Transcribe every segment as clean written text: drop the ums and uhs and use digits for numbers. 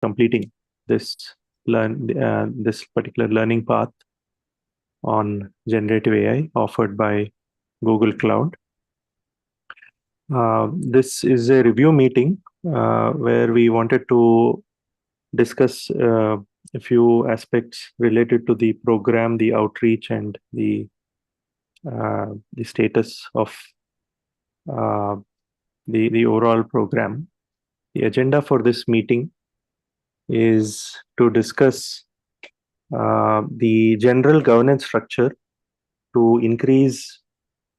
completing this this particular learning path on generative AI offered by Google Cloud. This is a review meeting where we wanted to discuss a few aspects related to the program, the outreach, and the status of the overall program. The agenda for this meeting is to discuss the general governance structure to increase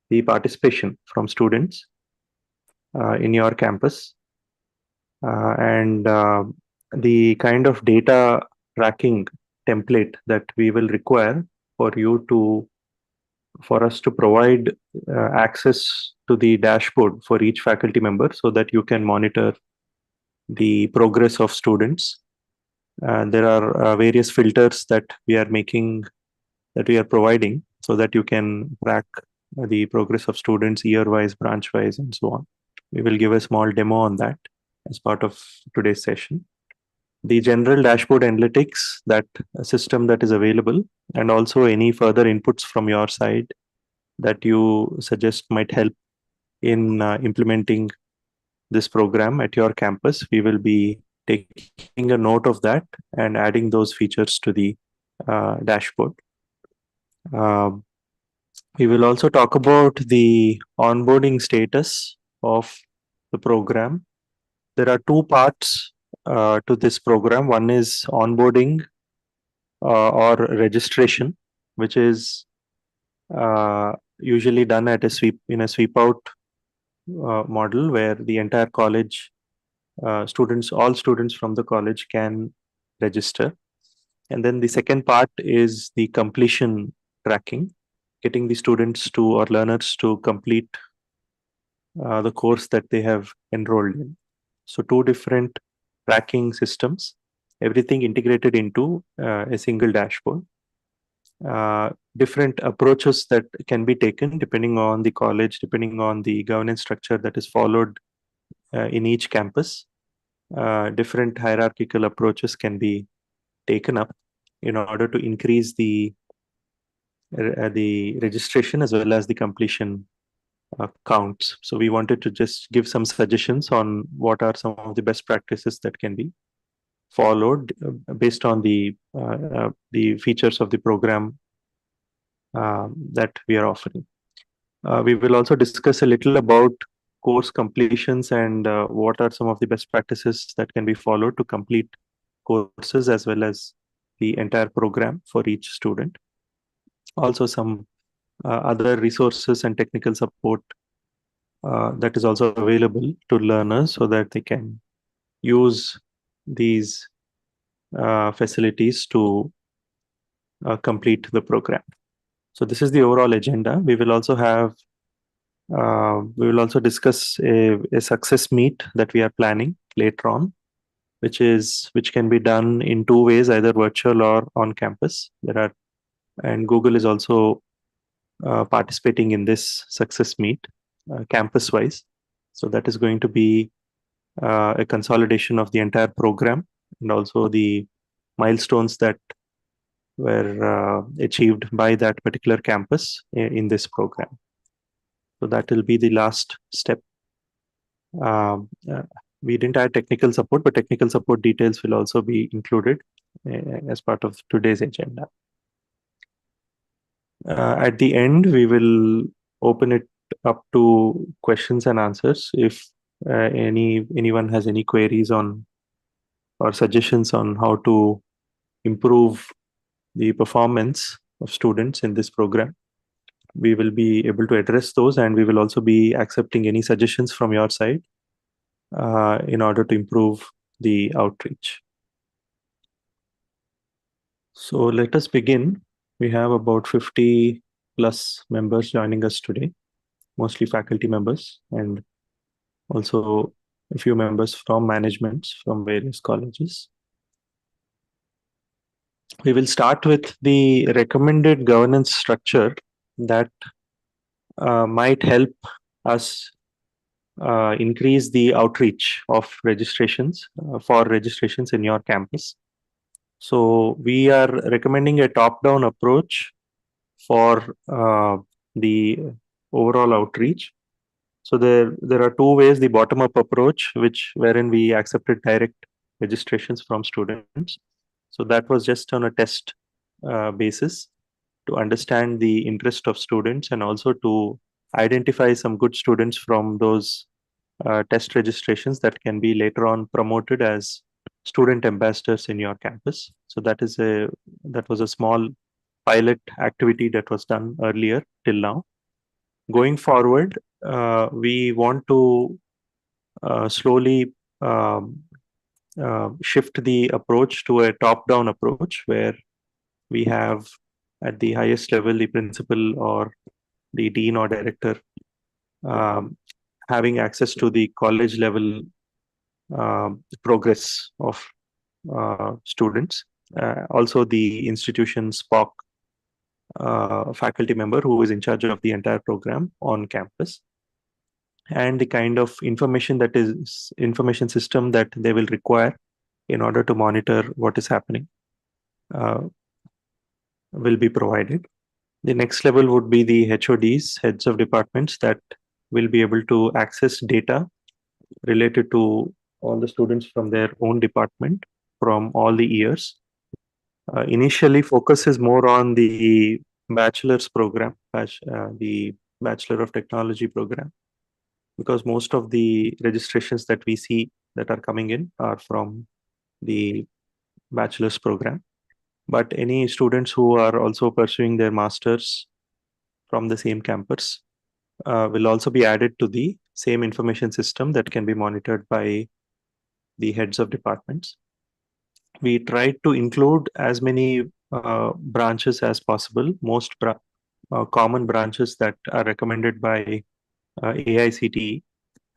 the participation from students in your campus, and the kind of data tracking template that we will require for us to provide access to the dashboard for each faculty member so that you can monitor the progress of students. There are various filters that we are providing so that you can track the progress of students year-wise, branch-wise, and so on. We will give a small demo on that as part of today's session. The general dashboard analytics, that system that is available, and also any further inputs from your side that you suggest might help in implementing this program at your campus. We will be taking a note of that and adding those features to the dashboard. We will also talk about the onboarding status of the program. There are two parts to this program. One is onboarding or registration, which is usually done at in a sweep out model where the entire college all students from the college can register. And then the second part is the completion tracking, getting the students or learners to complete the course that they have enrolled in. So two different tracking systems, everything integrated into a single dashboard. Different approaches that can be taken depending on the college, depending on the governance structure that is followed in each campus. Different hierarchical approaches can be taken up in order to increase the registration as well as the completion counts. So we wanted to just give some suggestions on what are some of the best practices that can be followed based on the features of the program that we are offering. We will also discuss a little about course completions and what are some of the best practices that can be followed to complete courses as well as the entire program for each student. Also some other resources and technical support that is also available to learners so that they can use these facilities to complete the program. So this is the overall agenda. We will also discuss a success meet that we are planning later on, which can be done in two ways, either virtual or on campus. And Google is also participating in this success meet campus-wise. So that is going to be a consolidation of the entire program and also the milestones that were achieved by that particular campus in this program. So that will be the last step. We didn't add technical support, but technical support details will also be included as part of today's agenda. At the end, we will open it up to questions and answers. If anyone has any queries on or suggestions on how to improve the performance of students in this program, we will be able to address those, and we will also be accepting any suggestions from your side in order to improve the outreach. So let us begin. We have about 50 plus members joining us today, mostly faculty members, and also a few members from managements from various colleges. We will start with the recommended governance structure that might help us increase the outreach of registrations for registrations in your campus. So we are recommending a top-down approach for the overall outreach. So there are two ways: the bottom-up approach, wherein we accepted direct registrations from students. So that was just on a test basis to understand the interest of students and also to identify some good students from those test registrations that can be later on promoted as student ambassadors in your campus. So that was a small pilot activity that was done earlier till now. Going forward, we want to slowly shift the approach to a top-down approach where we have at the highest level the principal or the dean or director um, having access to the college level progress of students. Also, the institution SPOC faculty member who is in charge of the entire program on campus, and the kind of information system that they will require in order to monitor what is happening uh, will be provided. The next level would be the HODs, heads of departments, that will be able to access data related to all the students from their own department from all the years. Initially, focus is more on the bachelor's program, the Bachelor of Technology program, because most of the registrations that we see that are coming in are from the bachelor's program. But any students who are also pursuing their masters from the same campus will also be added to the same information system that can be monitored by the heads of departments. We tried to include as many branches as possible, most common branches that are recommended by AICTE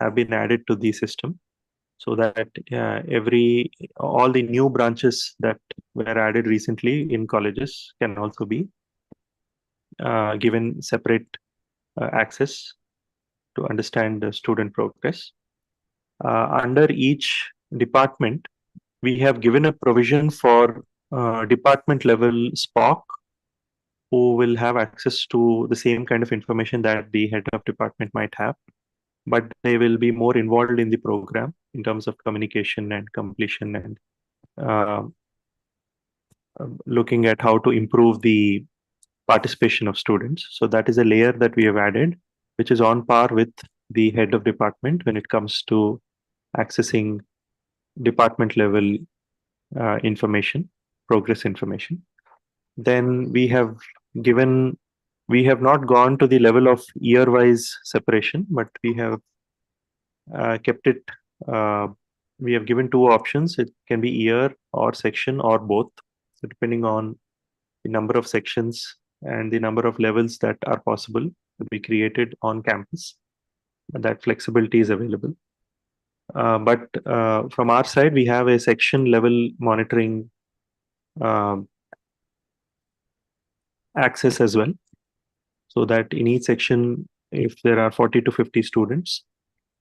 have been added to the system, so that all the new branches that were added recently in colleges can also be given separate access to understand the student progress. Under each department, we have given a provision for department level SPOC who will have access to the same kind of information that the head of department might have, but they will be more involved in the program in terms of communication and completion and uh, looking at how to improve the participation of students. So that is a layer that we have added, which is on par with the head of department when it comes to accessing department level information, progress information. Then we have not gone to the level of year-wise separation, but we have kept it, uh, we have given two options. It can be year or section or both. So depending on the number of sections and the number of levels that are possible to be created on campus, that flexibility is available. But from our side, we have a section level monitoring um access as well, so that in each section, if there are 40 to 50 students,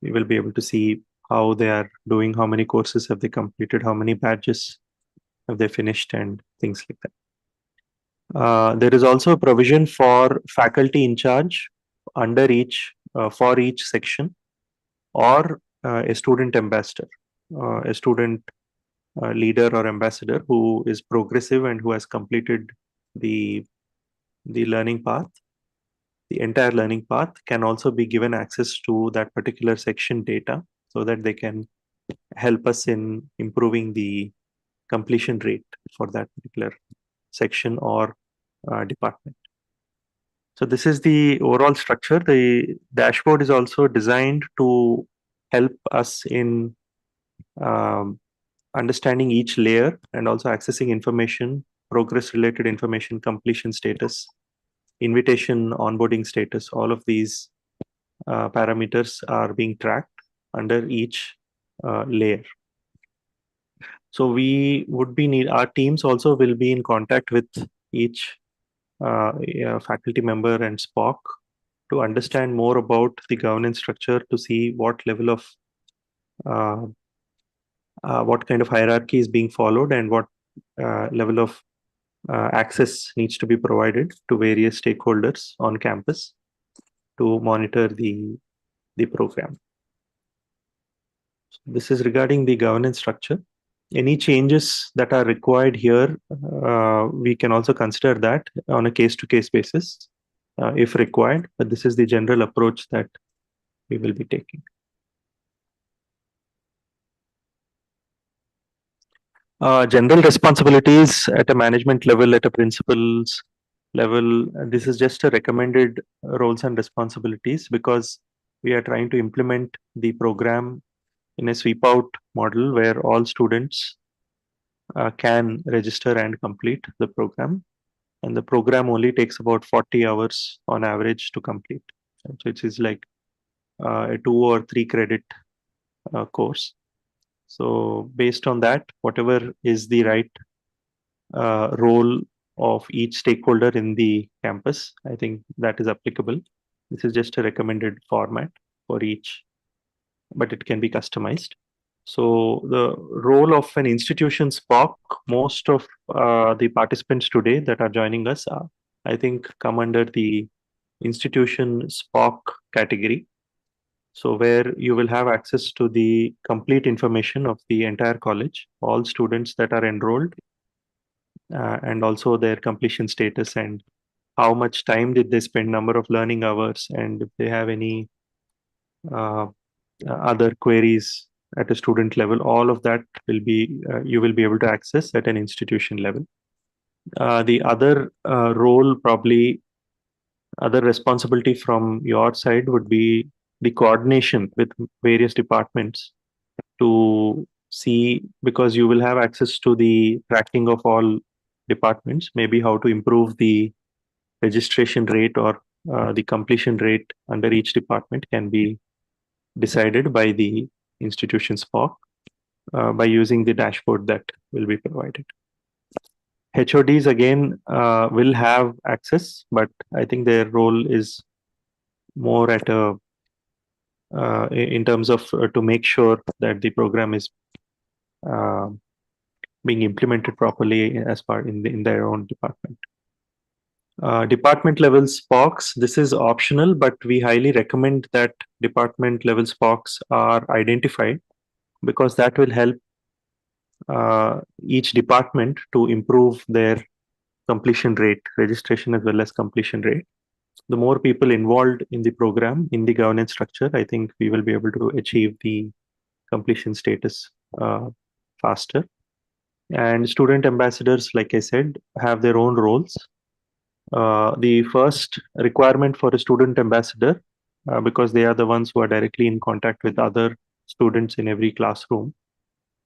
we will be able to see how they are doing, how many courses have they completed, how many badges have they finished, and things like that. There is also a provision for faculty in charge under each for each section, or a student ambassador, a student leader or ambassador who is progressive and who has completed the learning path. The entire learning path can also be given access to that particular section data so that they can help us in improving the completion rate for that particular section or department. So this is the overall structure. The dashboard is also designed to help us in um, understanding each layer and also accessing information, progress related information, completion status, invitation, onboarding status. All of these parameters are being tracked under each layer. So we would be our teams also will be in contact with each faculty member and SPOC to understand more about the governance structure, to see what level of uh, what kind of hierarchy is being followed, and what level of access needs to be provided to various stakeholders on campus to monitor the program. So this is regarding the governance structure. Any changes that are required here, we can also consider that on a case-to-case basis if required, but this is the general approach that we will be taking. General responsibilities at a management level, at a principal's level, this is just a recommended roles and responsibilities, because we are trying to implement the program in a sweep out model where all students can register and complete the program. And the program only takes about 40 hours on average to complete. So it is like a 2 or 3 credit course. So based on that, whatever is the right role of each stakeholder in the campus, I think that is applicable. This is just a recommended format for each, but it can be customized. So the role of an institution SPOC, most of the participants today that are joining us, I think come under the institution SPOC category. So where you will have access to the complete information of the entire college, all students that are enrolled, and also their completion status and how much time did they spend, number of learning hours, and if they have any uh, other queries at a student level, all of that will be you will be able to access at an institution level. The other role, probably other responsibility from your side, would be the coordination with various departments to see, because you will have access to the tracking of all departments, maybe how to improve the registration rate or the completion rate under each department can be decided by the institution SPOC by using the dashboard that will be provided. HODs again will have access, but I think their role is more at a in terms of to make sure that the program is uh, being implemented properly as part in their own department. Department level SPOCs, this is optional, but we highly recommend that department level SPOCs are identified, because that will help each department to improve their completion rate, registration as well as completion rate. The more people involved in the program, in the governance structure, I think we will be able to achieve the completion status faster. And student ambassadors, like I said, have their own roles. The first requirement for a student ambassador, because they are the ones who are directly in contact with other students in every classroom,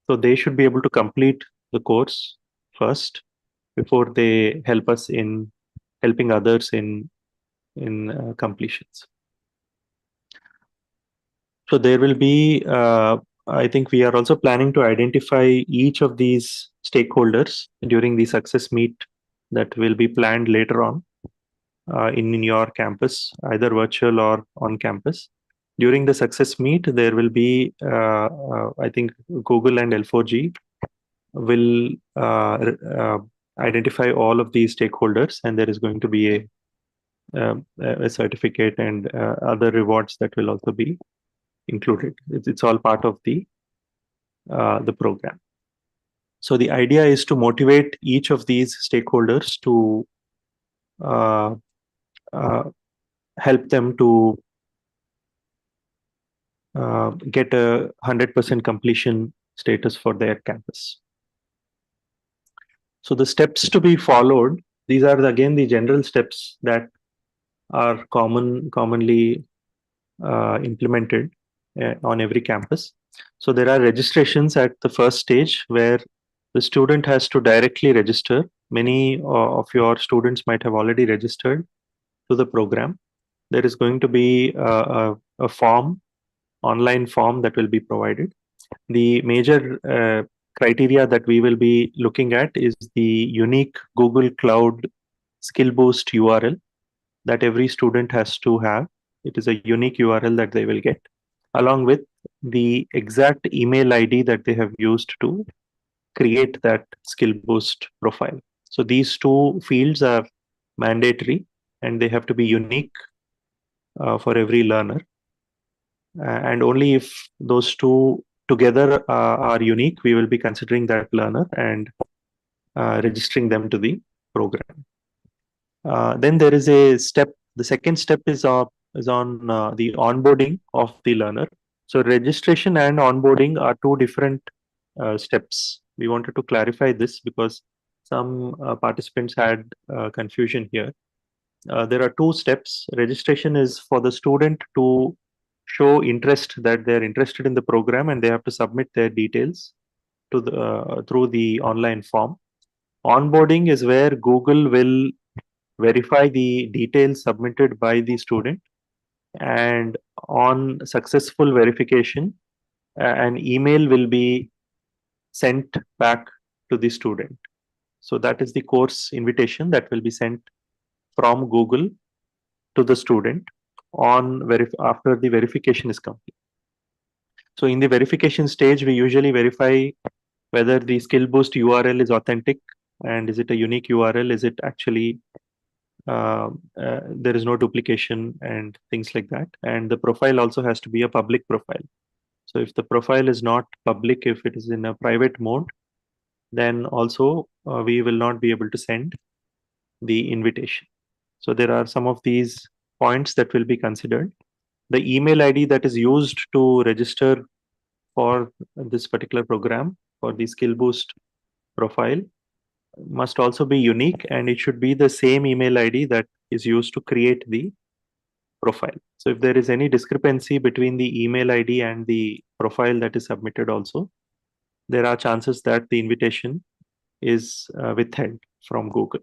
so they should be able to complete the course first before they help us in helping others in completions. So there will be, I think we are also planning to identify each of these stakeholders during the success meet that will be planned later on in your campus, either virtual or on campus. During the success meet, there will be, I think Google and L4G will identify all of these stakeholders, and there is going to be a certificate and other rewards that will also be included. It's all part of the program. So the idea is to motivate each of these stakeholders to help them to get a 100% completion status for their campus. So the steps to be followed, these are again the general steps that are commonly implemented on every campus. So there are registrations at the first stage where the student has to directly register. Many of your students might have already registered to the program. There is going to be a form, online form that will be provided. The major criteria that we will be looking at is the unique Google Cloud Skill Boost URL that every student has to have. It is a unique URL that they will get, along with the exact email ID that they have used to create that skill boost profile. So these two fields are mandatory and they have to be unique for every learner. And only if those two together are unique, we will be considering that learner and registering them to the program. Then there is a step. The second step is on the onboarding of the learner. So registration and onboarding are two different steps. We wanted to clarify this because some participants had confusion here. There are two steps. Registration is for the student to show interest, that they're interested in the program, and they have to submit their details to the through the online form. Onboarding is where Google will verify the details submitted by the student, and on successful verification, an email will be sent back to the student. So that is the course invitation that will be sent from Google to the student on after the verification is complete. So in the verification stage, we usually verify whether the skill boost URL is authentic, and is it a unique URL, is it actually there is no duplication and things like that. And the profile also has to be a public profile. So if the profile is not public, if it is in a private mode, then also we will not be able to send the invitation. So there are some of these points that will be considered. The email ID that is used to register for this particular program, for the skill boost profile, must also be unique, and it should be the same email ID that is used to create the profile. So if there is any discrepancy between the email ID and the profile that is submitted also, there are chances that the invitation is withheld from Google.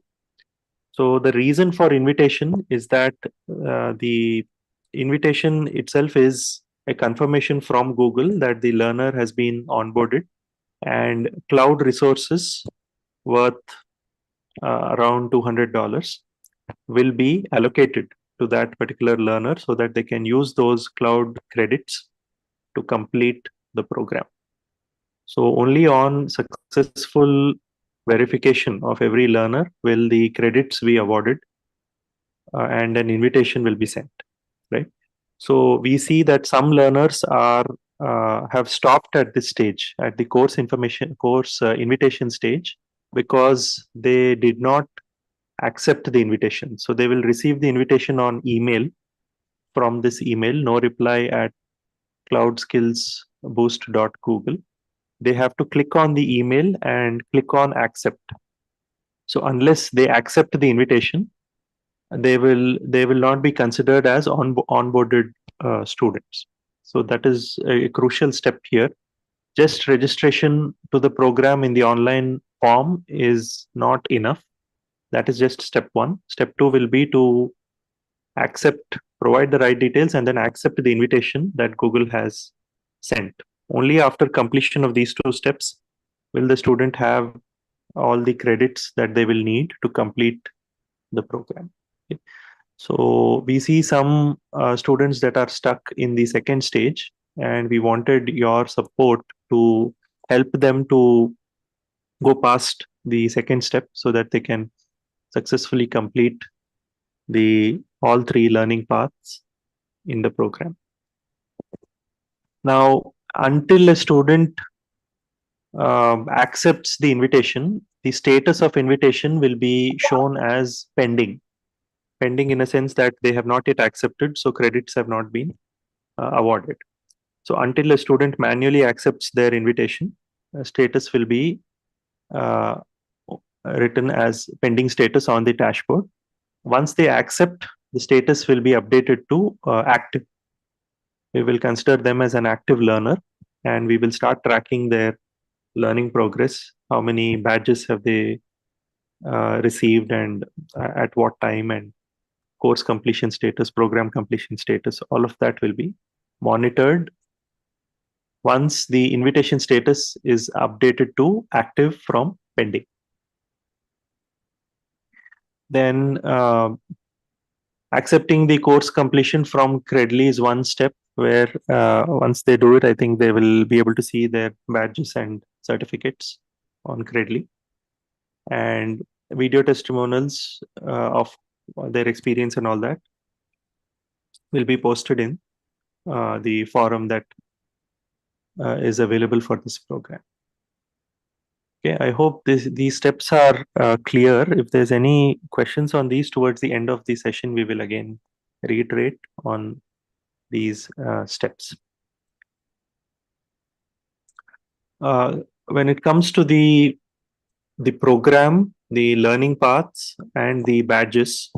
So the reason for invitation is that the invitation itself is a confirmation from Google that the learner has been onboarded, and cloud resources worth around $200 will be allocated to that particular learner so that they can use those cloud credits to complete the program. So only on successful verification of every learner will the credits be awarded and an invitation will be sent, right? So we see that some learners are have stopped at this stage, at the course invitation stage, because they did not accept the invitation. So they will receive the invitation on email. From this email, no reply at cloudskillsboost.google. They have to click on the email and click on accept. So unless they accept the invitation, they will not be considered as onboarded students. So that is a crucial step here. Just registration to the program in the online form is not enough. That is just step one. Step two will be to provide the right details and then accept the invitation that Google has sent. Only after completion of these two steps will the student have all the credits that they will need to complete the program. Okay. So we see some students that are stuck in the second stage, and we wanted your support to help them to go past the second step so that they can successfully complete all three learning paths in the program. Now, until a student accepts the invitation, the status of invitation will be shown as pending. Pending in a sense that they have not yet accepted, so credits have not been awarded. So until a student manually accepts their invitation, status will be written as pending status on the dashboard. Once they accept, the status will be updated to active. We will consider them as an active learner, and we will start tracking their learning progress. How many badges have they received, and at what time, and course completion status, program completion status, all of that will be monitored once the invitation status is updated to active from pending. Then Accepting the course completion from Credly is one step where once they do it, I think they will be able to see their badges and certificates on Credly. And video testimonials of their experience and all that will be posted in the forum that is available for this program. Okay, I hope these steps are clear. If there's any questions on these towards the end of the session, we will again reiterate on these steps. When it comes to the program, the learning paths, and the badges,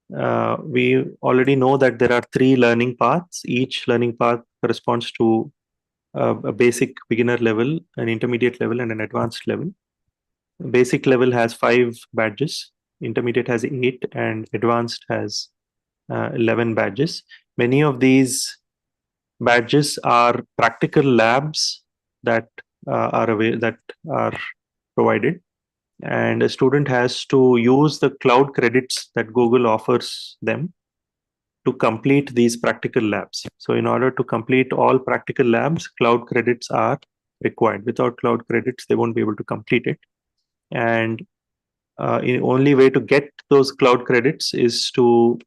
we already know that there are 3 learning paths. Each learning path corresponds to a basic beginner level, an intermediate level, and an advanced level. Basic level has 5 badges, intermediate has 8, and advanced has 11 badges. Many of these badges are practical labs that are provided, and a student has to use the cloud credits that Google offers them to complete these practical labs. So in order to complete all practical labs, cloud credits are required. Without cloud credits, they won't be able to complete it. And the only way to get those cloud credits is to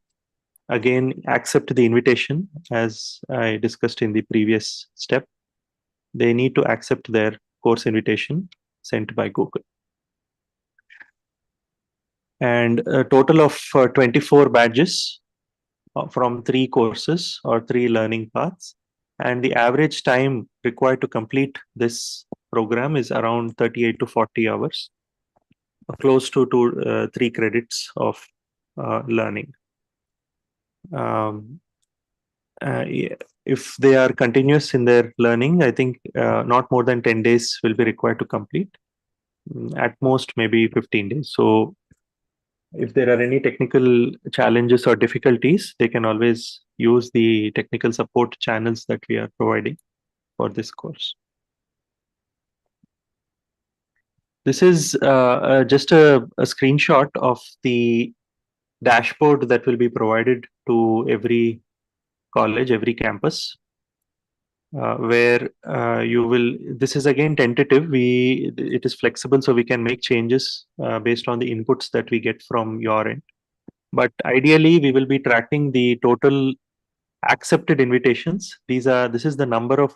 again accept the invitation, as I discussed in the previous step. They need to accept their course invitation sent by Google. And a total of 24 badges from 3 courses or 3 learning paths. And the average time required to complete this program is around 38 to 40 hours, close to 3 credits of learning. If they are continuous in their learning, I think not more than 10 days will be required to complete. At most, maybe 15 days. So if there are any technical challenges or difficulties, they can always use the technical support channels that we are providing for this course. This is just a screenshot of the dashboard that will be provided to every college, every campus, where you will, this is again tentative, it is flexible, so we can make changes based on the inputs that we get from your end. But ideally, we will be tracking the total accepted invitations. This is the number of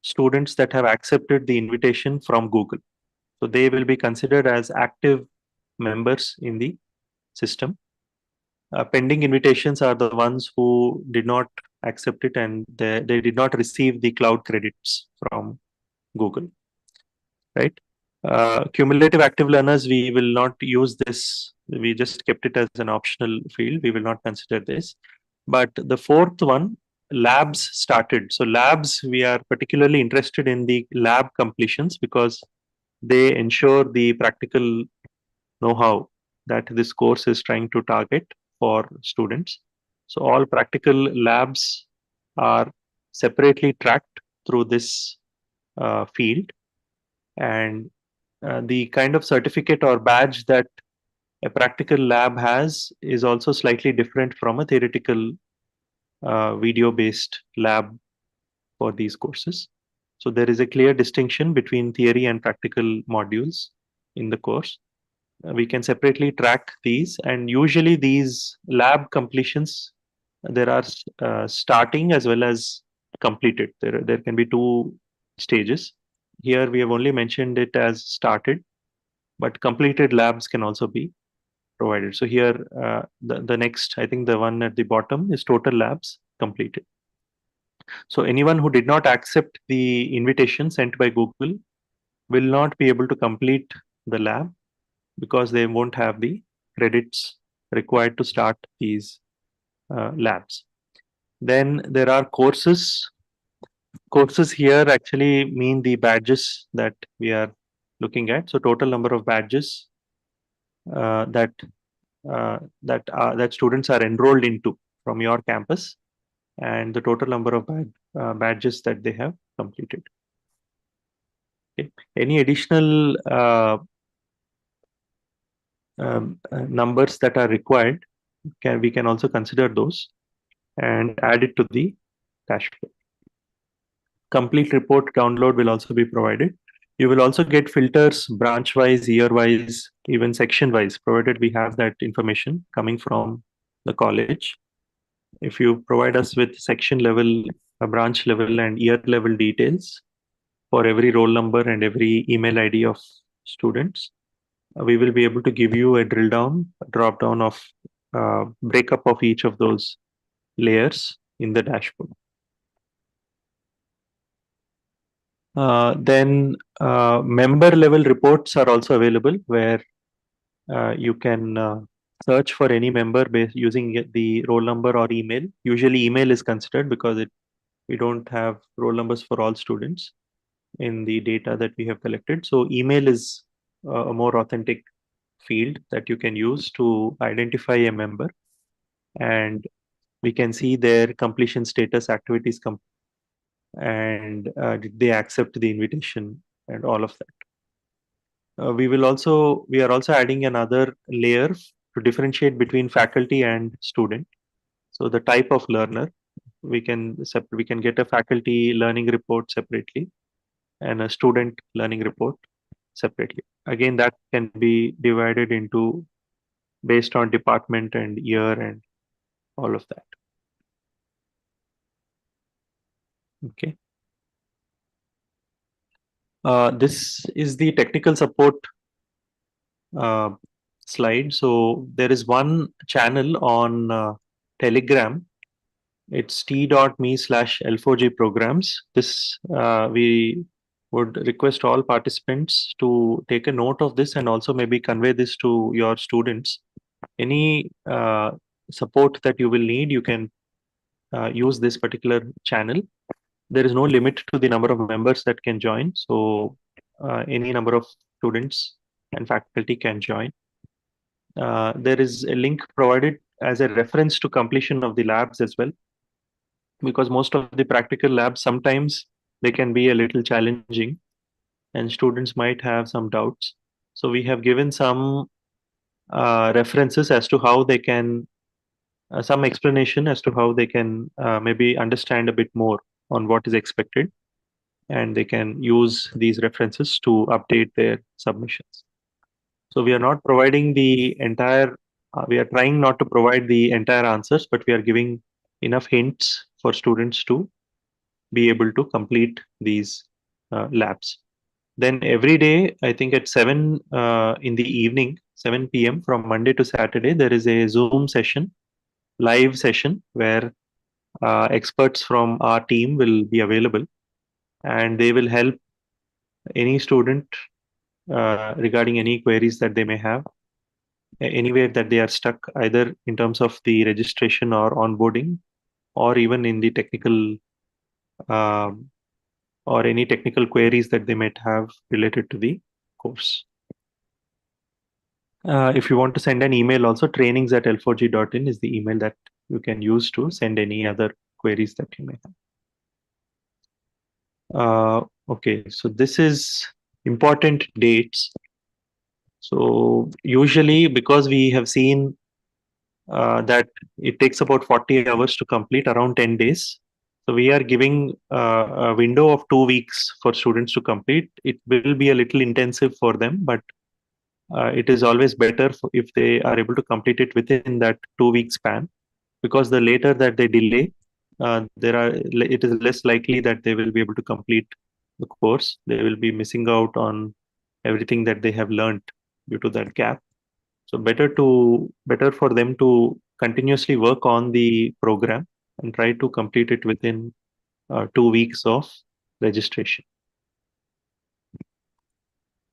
students that have accepted the invitation from Google. So they will be considered as active members in the system. Pending invitations are the ones who did not accept it, and they did not receive the cloud credits from Google, right? Cumulative active learners, we will not use this. We just kept it as an optional field. We will not consider this. But the 4th one, labs started. So labs, we are particularly interested in the lab completions because they ensure the practical know-how that this course is trying to target for students. So all practical labs are separately tracked through this field, and the kind of certificate or badge that a practical lab has is also slightly different from a theoretical video-based lab for these courses. So there is a clear distinction between theory and practical modules in the course. We can separately track these, and usually these lab completions, there are starting as well as completed. There can be 2 stages. Here we have only mentioned it as started, but completed labs can also be provided. So here the next, I think the one at the bottom is total labs completed. So anyone who did not accept the invitation sent by Google will not be able to complete the lab because they won't have the credits required to start these labs. Then there are courses. Courses here actually mean the badges that we are looking at. So total number of badges that students are enrolled into from your campus, and the total number of badges that they have completed. Okay. Any additional numbers that are required, we can also consider those and add it to the dashboard. Complete report download will also be provided. You will also get filters branch-wise, year-wise, even section-wise, provided we have that information coming from the college. If you provide us with section level, branch level, and year level details for every roll number and every email ID of students, we will be able to give you a drill down, a drop down of breakup of each of those layers in the dashboard. Then member level reports are also available where you can search for any member based using the roll number or email. Usually email is considered because we don't have roll numbers for all students in the data that we have collected. So email is a more authentic field that you can use to identify a member, and we can see their completion status, activities and did they accept the invitation and all of that. We are also adding another layer to differentiate between faculty and student. So the type of learner, we can get a faculty learning report separately and a student learning report separately. Again, that can be divided into based on department and year and all of that. Okay. This is the technical support uh, slide. So there is one channel on Telegram. It's t.me/L4G programs. This we would request all participants to take a note of this and also maybe convey this to your students. Any support that you will need, you can use this particular channel. There is no limit to the number of members that can join. So any number of students and faculty can join. There is a link provided as a reference to completion of the labs as well, because most of the practical labs sometimes they can be a little challenging and students might have some doubts. So we have given some references as to how they can, some explanation as to how they can maybe understand a bit more on what is expected, and they can use these references to update their submissions. So we are not providing the entire, we are trying not to provide the entire answers, but we are giving enough hints for students to be able to complete these labs. Then every day, I think at 7 in the evening, 7 p.m. from Monday to Saturday, there is a Zoom session, live session, where experts from our team will be available and they will help any student regarding any queries that they may have, anywhere that they are stuck, either in terms of the registration or onboarding, or even in the technical um, or any technical queries that they might have related to the course. If you want to send an email also, trainings@l4g.in is the email that you can use to send any other queries that you may have. Okay, so this is important dates. So usually, because we have seen that it takes about 40 hours to complete, around 10 days. So we are giving a window of 2 weeks for students to complete. It will be a little intensive for them, but it is always better if they are able to complete it within that 2 week span, because the later that they delay, it is less likely that they will be able to complete the course. They will be missing out on everything that they have learned due to that gap. So better for them to continuously work on the program and try to complete it within 2 weeks of registration.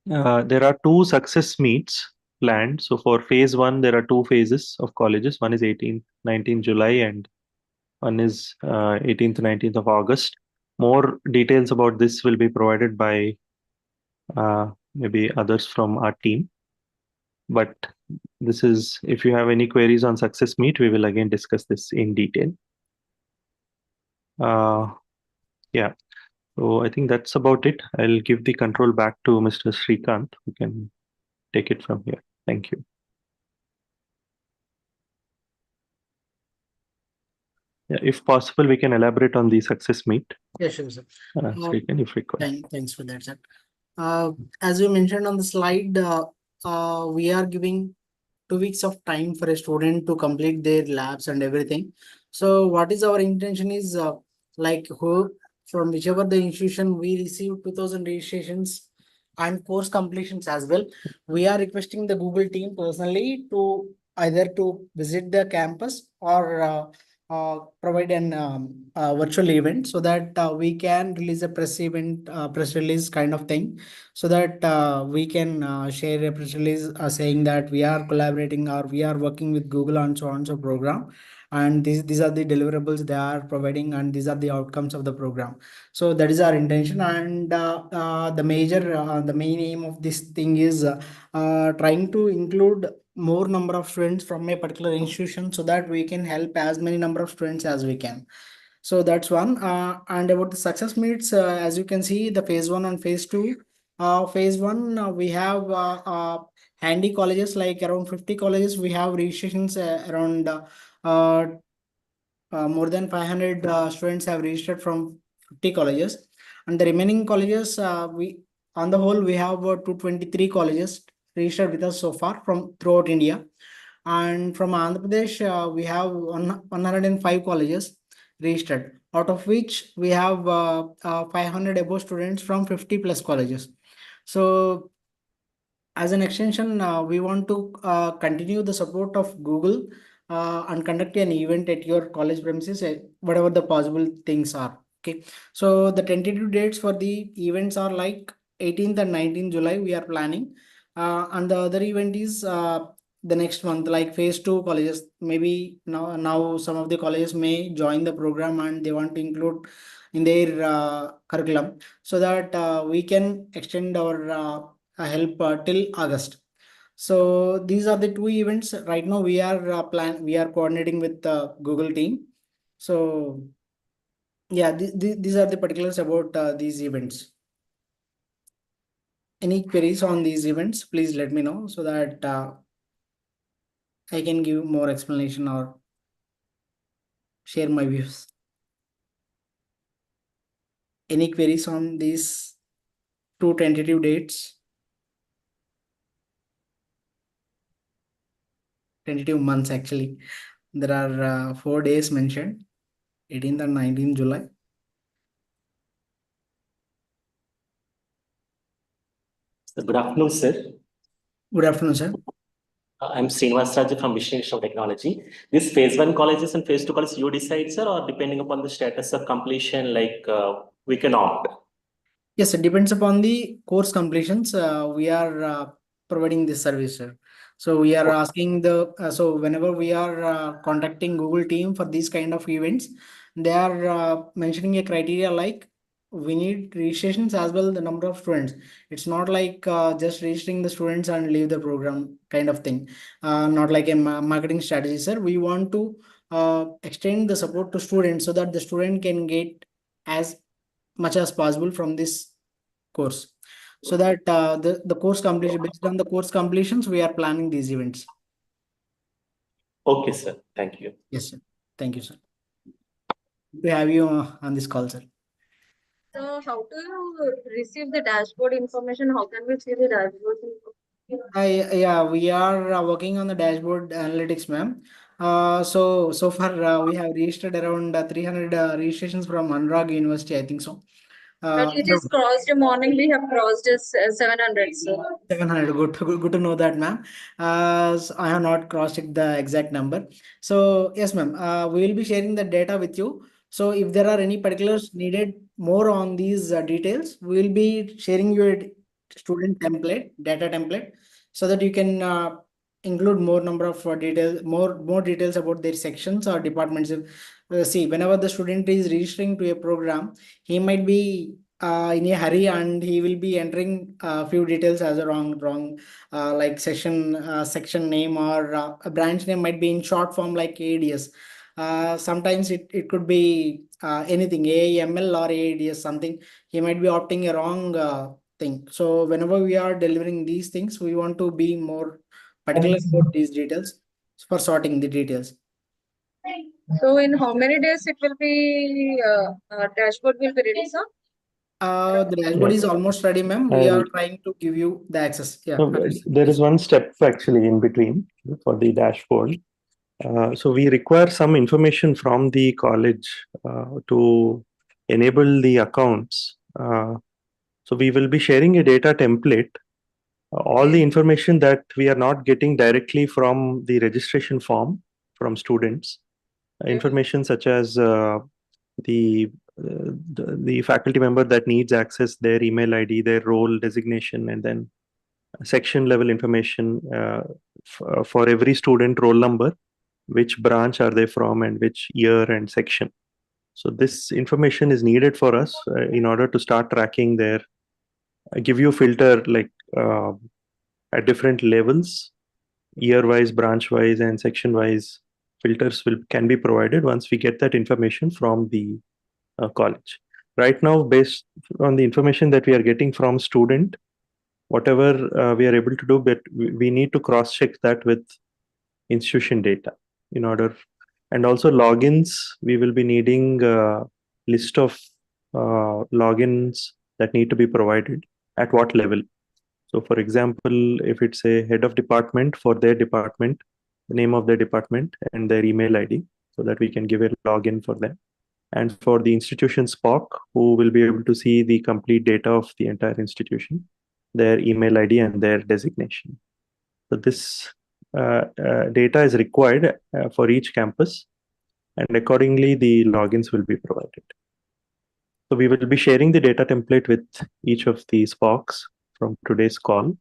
There are two success meets planned. So for phase one, there are two phases of colleges. One is 18th, 19th July, and one is 18th, 19th of August. More details about this will be provided by maybe others from our team. But this is, if you have any queries on success meet, we will again discuss this in detail. Yeah, so I think that's about it. I'll give the control back to Mr. Srikanth, who can take it from here. Thank you. Yeah, if possible, we can elaborate on the success meet. Yeah, sure, sir. So you can, if required. Thanks for that, sir. As you mentioned on the slide, we are giving 2 weeks of time for a student to complete their labs and everything. So what is our intention is like who from whichever the institution we receive 2000 registrations and course completions as well. We are requesting the Google team personally to either to visit the campus or provide an virtual event so that we can release a press event, press release kind of thing, so that we can share a press release saying that we are collaborating or we are working with Google on so on so program, and these are the deliverables they are providing, and these are the outcomes of the program. So that is our intention, and the main aim of this thing is trying to include more number of students from a particular institution so that we can help as many number of students as we can. So that's one. And about the success meets, as you can see, the phase one and phase two. Phase one, we have handy colleges, like around 50 colleges. We have registrations around uh, more than 500 students have registered from 50 colleges. And the remaining colleges, we on the whole, we have 223 colleges registered with us so far from throughout India. And from Andhra Pradesh, we have 105 colleges registered, out of which we have 500 above students from 50 plus colleges. So as an extension, we want to continue the support of Google and conduct an event at your college premises, whatever the possible things are. Okay. So the tentative dates for the events are like 18th and 19th July, we are planning. And the other event is the next month, like phase two colleges. Maybe now some of the colleges may join the program and they want to include in their curriculum so that we can extend our help till August. So these are the two events. Right now we are we are coordinating with the Google team. So yeah, these are the particulars about these events. Any queries on these events, please let me know so that I can give more explanation or share my views. Any queries on these two tentative dates? Tentative months actually. There are 4 days mentioned, 18th and 19th July. Good afternoon, sir. Good afternoon, sir. I'm Srinivas Raju from Mission Institute of Technology. This phase one colleges and phase two colleges, you decide, sir, or depending upon the status of completion, like we can opt? Yes, it depends upon the course completions. We are providing this service, sir. So we are asking so whenever we are contacting Google team for these kind of events, they are mentioning a criteria like we need registrations as well the number of students. It's not like just registering the students and leave the program kind of thing. Not like a marketing strategy, sir. We want to extend the support to students so that the student can get as much as possible from this course, so that the course completion, based on the course completions, we are planning these events. Okay, sir. Thank you. Yes, sir. Thank you, sir. We have you on this call, sir. So how to receive the dashboard information? How can we see the dashboard information? Yeah, we are working on the dashboard analytics, ma'am. So far we have registered around 300 registrations from Anurag University, I think so. But it is crossed morning. We have crossed 700. So 700. Good to know that, ma'am. So I have not cross-checked the exact number. So yes, ma'am. We will be sharing the data with you. So if there are any particulars needed more on these details, we will be sharing you a student template, data template, so that you can include more number of details, more details about their sections or departments. See, whenever the student is registering to a program, he might be in a hurry and he will be entering a few details as a wrong like section name, or a branch name might be in short form like ADS. Sometimes it could be anything AIML or ADS something. He might be opting a wrong thing. So whenever we are delivering these things, we want to be more particular about these details for sorting the details. So in how many days it will be, dashboard will be ready, sir? The dashboard is almost ready, ma'am. We are trying to give you the access. Yeah. No, there is one step actually in between for the dashboard. So we require some information from the college to enable the accounts. So we will be sharing a data template. All the information that we are not getting directly from the registration form from students, information such as the the faculty member that needs access, their email ID, their role designation, and then section level information for every student, roll number, which branch are they from, and which year and section. So this information is needed for us in order to start tracking their, give you filter like at different levels, year wise, branch wise, and section wise. Filters can be provided once we get that information from the college. Right now, based on the information that we are getting from student, whatever we are able to do, but we need to cross check that with institution data in order. And also logins, we will be needing a list of logins that need to be provided at what level. So for example, if it's a head of department, for their department, the name of their department and their email ID, so that we can give a login for them. And for the institution SPOC, who will be able to see the complete data of the entire institution, their email ID and their designation. So this data is required for each campus, and accordingly the logins will be provided. So we will be sharing the data template with each of the SPOCs from today's call.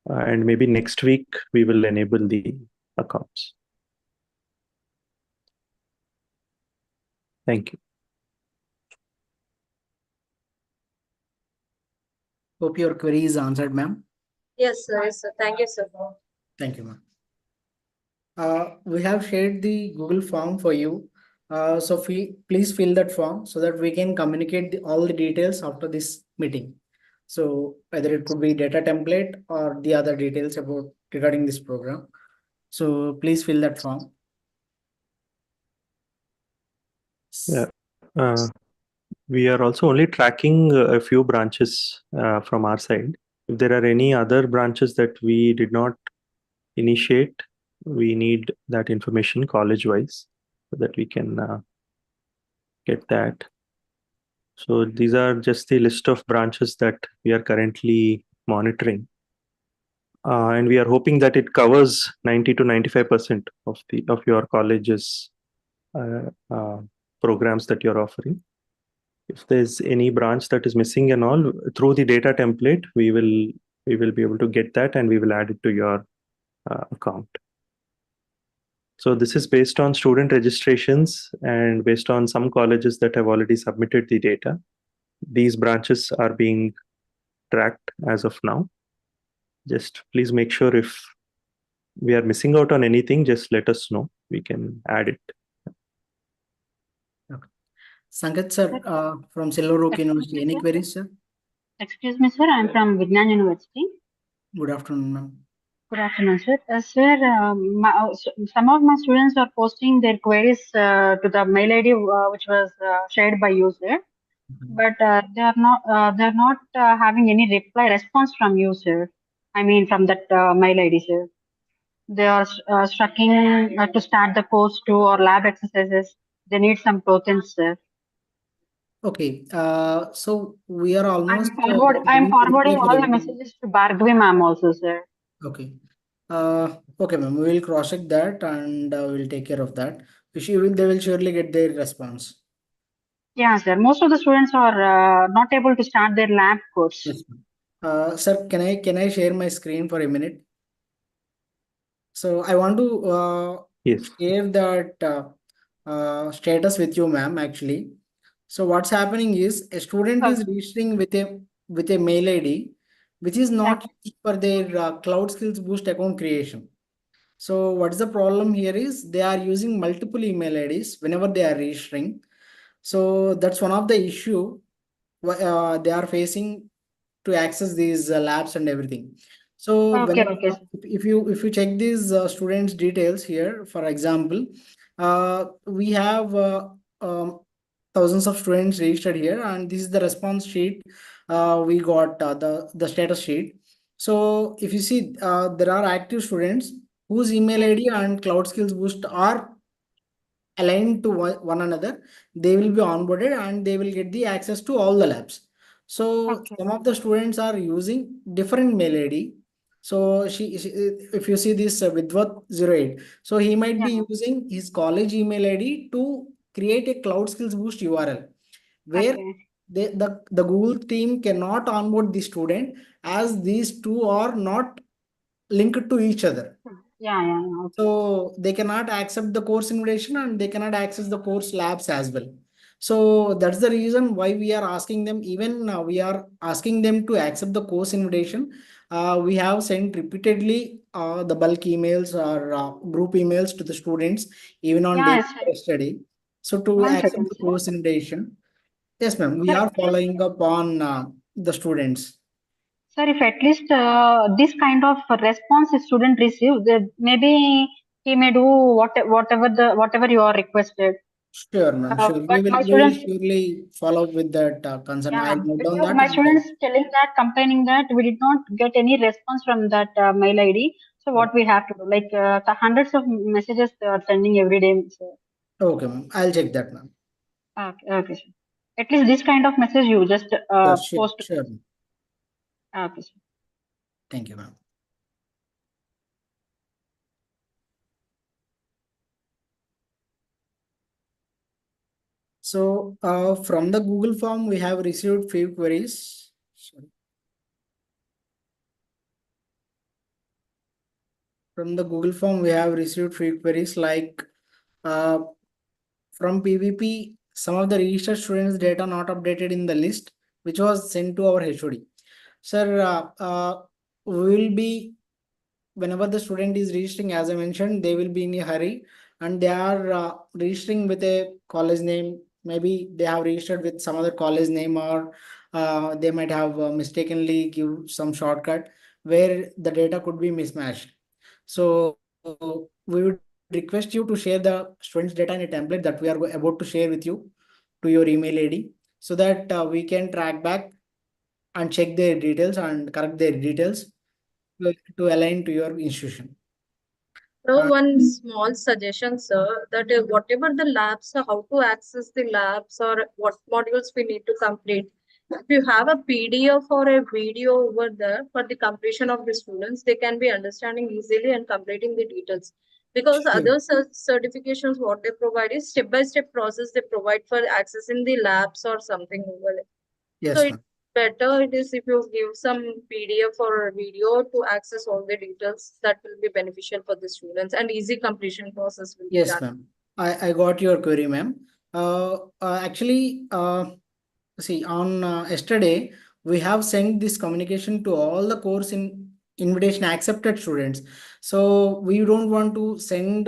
And maybe next week we will enable the accounts. Thank you. Hope your query is answered, ma'am. Yes, sir. Yes, sir. Thank you, sir. Thank you, ma'am. We have shared the Google form for you. So please fill that form so that we can communicate all the details after this meeting. So either it could be data template or the other details about regarding this program. So please fill that form. Yeah. We are also only tracking a few branches from our side. If there are any other branches that we did not initiate, we need that information college-wise so that we can get that. So these are just the list of branches that we are currently monitoring. And we are hoping that it covers 90 to 95% of your college's programs that you're offering. If there's any branch that is missing and all, through the data template, we will be able to get that and we will add it to your account. So this is based on student registrations and based on some colleges that have already submitted the data. These branches are being tracked as of now. Just please make sure if we are missing out on anything, just let us know. We can add it. Okay. Sangat sir, from Silver Oak University, any queries, sir? Excuse me, sir. I'm from Vignan University. Good afternoon, ma'am. Good afternoon, sir. Sir, some of my students are posting their queries to the mail ID which was shared by you, sir. But they're not having any response from you, sir. I mean, from that mail ID, sir. They are struggling to start the course 2 or lab exercises. They need some proteins, sir. Okay. So we are almost. I'm forwarding all the messages to Bhargavi ma'am also, sir. Okay. Okay, ma'am. We will cross check that and we'll take care of that. They will surely get their response. Yeah, sir. Most of the students are not able to start their lab course. Yes. Sir, can I share my screen for a minute? So I want to share that status with you, ma'am. Actually, so what's happening is a student is registering with a mail ID, which is not for their Cloud Skills Boost account creation. So what is the problem here is they are using multiple email IDs whenever they are registering. So that's one of the issue they are facing to access these labs and everything. So Okay, if you check these students details here, for example, We have thousands of students registered here, and this is the response sheet. We got the status sheet. So if you see, there are active students whose email ID and Cloud Skills Boost are aligned to one another. They will be onboarded and they will get the access to all the labs. So Okay. some of the students are using different mail ID. So if you see this Vidwat08, so he might be Yeah. using his college email ID to create a Cloud Skills Boost URL where Okay. the Google team cannot onboard the student as these two are not linked to each other. Yeah. Yeah. Okay. So they cannot accept the course invitation and they cannot access the course labs as well. So that's the reason why we are asking them, even we are asking them to accept the course invitation. We have sent repeatedly the bulk emails or group emails to the students, even on Yeah. day Yes, sir. study. So to One accept second, the sir. course invitation, yes, ma'am, we Sir, are at least, following up on the students. sir, if at least this kind of response a student receive, maybe he may do whatever you are requested. Sure, ma'am. Sure. But my We will students, surely follow up with that concern. yeah, I'll note down because that. my And students telling that, complaining that we did not get any response from that mail ID. So what we have to do, like the hundreds of messages they are sending every day. So, okay, ma'am. I'll check that, ma'am. okay, okay, sir. At least this kind of message you just Sure, sure, post. sure, ma'am. Okay, sir. Thank you, ma'am. So, from the Google form, we have received few queries. Sorry. From the Google form, we have received few queries like uh, from PVP, some of the registered students' data not updated in the list, which was sent to our HOD. Sir, we will be, whenever the student is registering, as I mentioned, they will be in a hurry and they are registering with a college name. Maybe they have registered with some other college name, or they might have mistakenly give some shortcut where the data could be mismatched. So we would request you to share the student's data in a template that we are about to share with you to your email ID, so that we can track back and check their details and correct their details to align to your institution. So one small suggestion, sir, that whatever the labs, how to access the labs or what modules we need to complete. If you have a PDF or a video over there for the completion of the students, they can be understanding easily and completing the details. Because Sure. other certifications, what they provide is step-by-step process they provide for accessing the labs or something over there. So Yes, it's ma'am. better it is if you give some PDF or video to access all the details. That will be beneficial for the students and easy completion process will be Yes, done. ma'am. I got your query, ma'am. Actually, see, on yesterday, we have sent this communication to all the course in invitation accepted students. So we don't want to send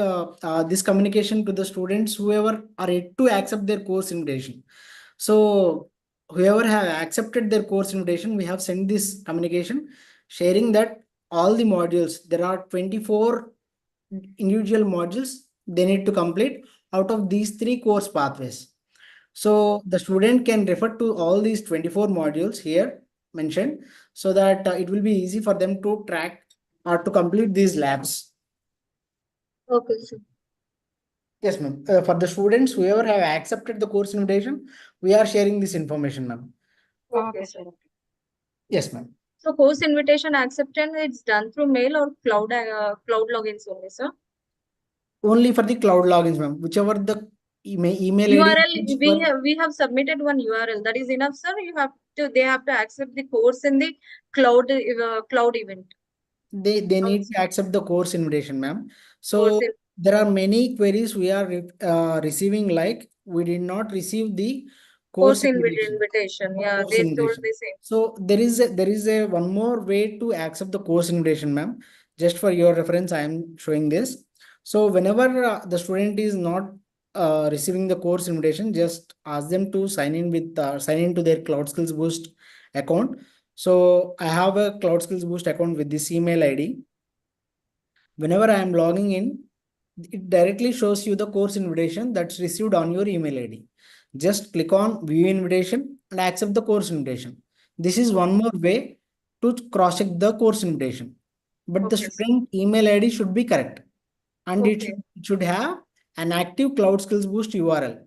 this communication to the students whoever are yet to accept their course invitation. So whoever have accepted their course invitation, we have sent this communication sharing that all the modules, there are 24 individual modules they need to complete out of these three course pathways. So the student can refer to all these 24 modules here mentioned, so that it will be easy for them to track or to complete these labs. Okay, sir. Yes, ma'am. For the students, whoever have accepted the course invitation, we are sharing this information, ma'am. Okay, Okay, sir. sir. Yes, ma'am. So course invitation acceptance it's done through mail or cloud logins only, sir. Only for the cloud logins, ma'am. Whichever the email ID URL we have submitted one URL that is enough, sir. They have to accept the course in the cloud event. They need to accept the course invitation, ma'am. Course So there are many queries we are receiving, like we did not receive the course invitation. invitation. Yeah, Course they told invitation. the same. So there is a one more way to accept the course invitation, ma'am. Just for your reference, I am showing this. So whenever the student is not receiving the course invitation, just ask them to sign in to their Cloud Skills Boost account. So I have a Cloud Skills Boost account with this email ID. Whenever I am logging in, it directly shows you the course invitation that's received on your email ID. Just click on view invitation and accept the course invitation. This is one more way to cross check the course invitation. But the Okay, sir. student email ID should be correct, and Okay. it should have an active Cloud Skills Boost URL.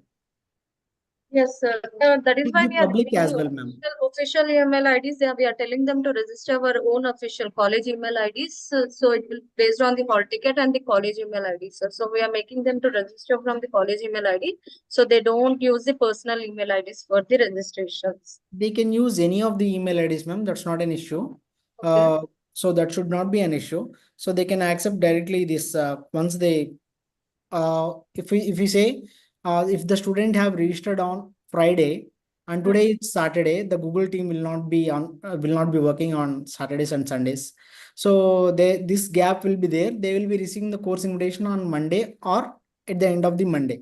Yes, sir. That is Should why be we are public giving as the well, ma'am. official email IDs. We are telling them to register our own official college email IDs. So it will based on the hall ticket and the college email ID, sir. So we are making them to register from the college email ID. So they don't use the personal email IDs for the registrations. They can use any of the email IDs, ma'am. That's not an issue. Okay. So that should not be an issue. So they can accept directly this once they if we say if the student have registered on Friday and today it's Saturday, the Google team will not be working on Saturdays and Sundays. So this gap will be there. They will be receiving the course invitation on Monday or at the end of the Monday,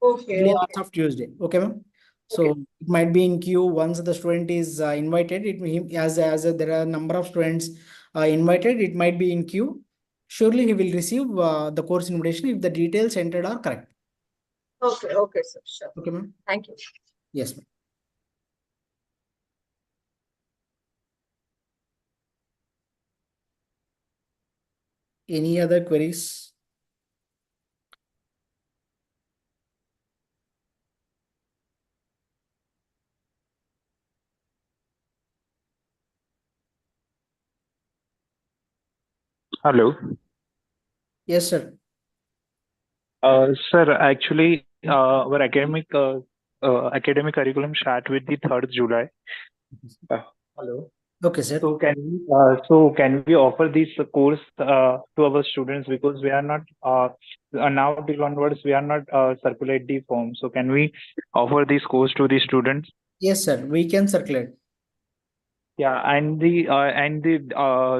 Okay. early Okay. hours of Tuesday. Okay, ma'am. So Okay. it might be in queue once the student is invited. There are a number of students invited, it might be in queue. Surely he will receive the course invitation if the details entered are correct. Okay. Okay, sir. Sure. Okay, ma'am. Thank you. Yes, ma'am. Any other queries? Hello. Yes, sir. Sir, actually, our academic curriculum start with the 3rd July. Hello. Okay, sir. So can we offer this course to our students, because we are not now till onwards we are not circulate the form. So can we offer this course to the students? Yes, sir. We can circulate. Yeah,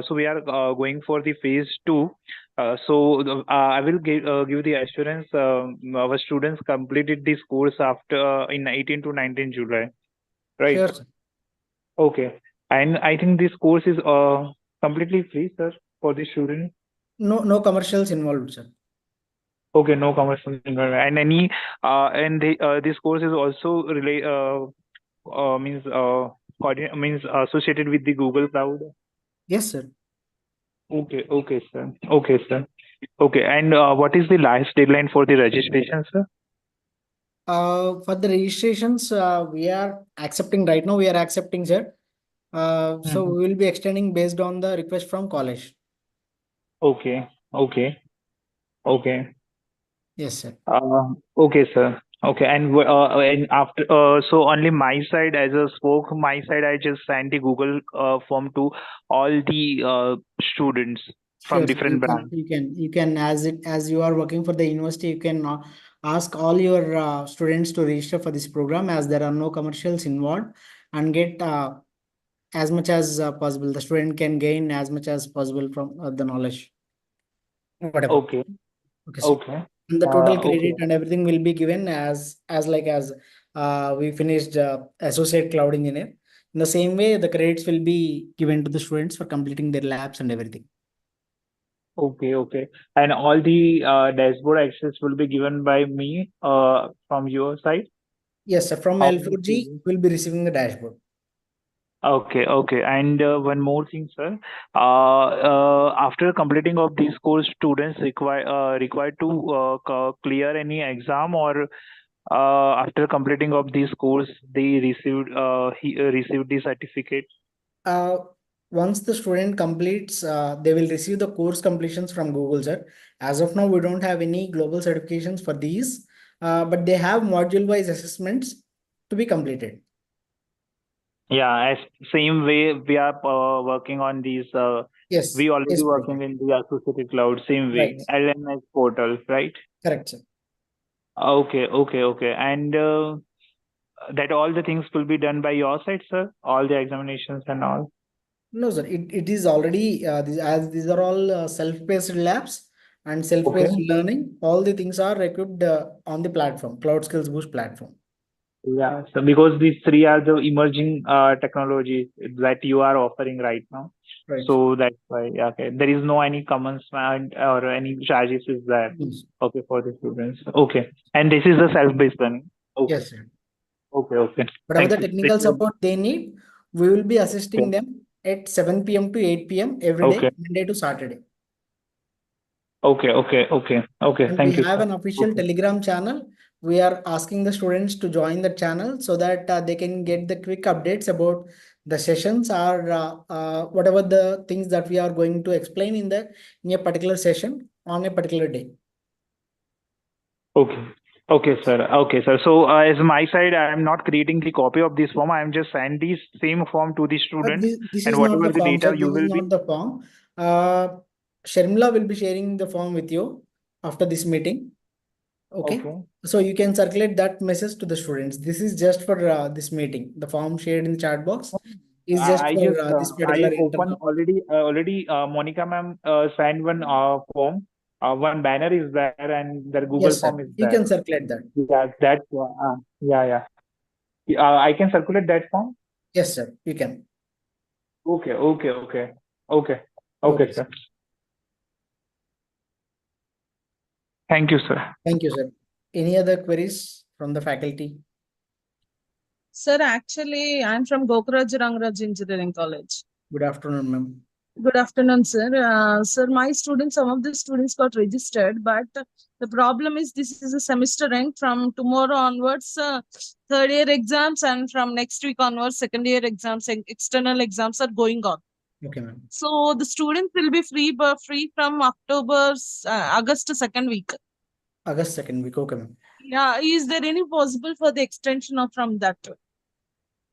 so we are going for the phase 2. I will give the assurance our students completed this course after in 18 to 19 July, right? Sure, sir. Okay, and I think this course is completely free, sir, for the students. No commercials involved, sir. Okay, no commercial involvement. And this course is also means associated with the Google Cloud. Yes, sir. Okay, sir. Okay, sir. Okay, and what is the last deadline for the registration, sir? For the registrations, we are accepting right now. We are accepting, sir. So we will be extending based on the request from college. Okay, okay, okay. Yes, sir. Okay, sir. Okay, and after so only my side as a spoke, my side I just sent the Google form to all the students Sure, from sir. different branches. You can as you are working for the university, you can ask all your students to register for this program, as there are no commercials involved, and get as much as possible. The student can gain as much as possible from the knowledge, whatever. Okay, Okay, sir. okay. And the total credit Okay. and everything will be given as we finished associate cloud engineer. In the same way, the credits will be given to the students for completing their labs and everything. Okay. And all the dashboard access will be given by me from your side? Yes, sir. From How many L4G, students? we'll be receiving the dashboard. Okay. And one more thing, sir. After completing of these course, students required to clear any exam, or after completing of this course, they received the certificate? Uh, Once the student completes, they will receive the course completions from Google, sir. As of now, we don't have any global certifications for these, but they have module-wise assessments to be completed. Yeah, as same way we are working on these. Yes, We already yes, working in the associated cloud, same right. way, LMS portal, right? Correct, sir. Okay. And that all the things will be done by your side, sir? All the examinations and all? No, sir. It is already as these are all self-paced labs and self-paced learning. All the things are equipped on the platform, Cloud Skills Boost platform. Yeah, so because these three are the emerging technologies that you are offering right now. Right. So that's why, yeah, okay. There is no any commencement or any charges is there. Yes. Okay, for the students. Okay. And this is a self-based learning. Okay. Yes, sir. Okay. Whatever Thank the you. technical This was- support they need, we will be assisting Okay. them at 7 p.m. to 8 p.m. every day, Okay. Monday to Saturday. Okay. And Thank we you, have sir. an official Okay. Telegram channel. We are asking the students to join the channel so that they can get the quick updates about the sessions or whatever the things that we are going to explain in a particular session on a particular day. Okay, sir. So, as my side, I am not creating the copy of this form. I am just send this same form to the students, This and is not whatever the the form, data sir. you This is will be. not the form. Sharmila will be sharing the form with you after this meeting. Okay. Okay. So you can circulate that message to the students. This is just for this meeting. The form shared in the chat box is just I for just this particular I open internal. already. Monica ma'am sent one form. One banner is there, and their Google Yes, sir. form is You there. can circulate that. Yeah, that's yeah. I can circulate that form. Yes, sir. You can. Okay, Okay, sir. sir. Thank you, sir. Thank you, sir. Any other queries from the faculty? Sir, actually, I'm from Gokraj Rangraj Engineering College. Good afternoon, ma'am. Good afternoon, sir. Sir, some of the students got registered, but the problem is this is a semester end. From tomorrow onwards, third year exams, and from next week onwards, second year exams and external exams are going on. Okay, ma'am. So the students will be free from August second week. August 2nd week. Okay, ma'am. Yeah, is there any possible for the extension of from that?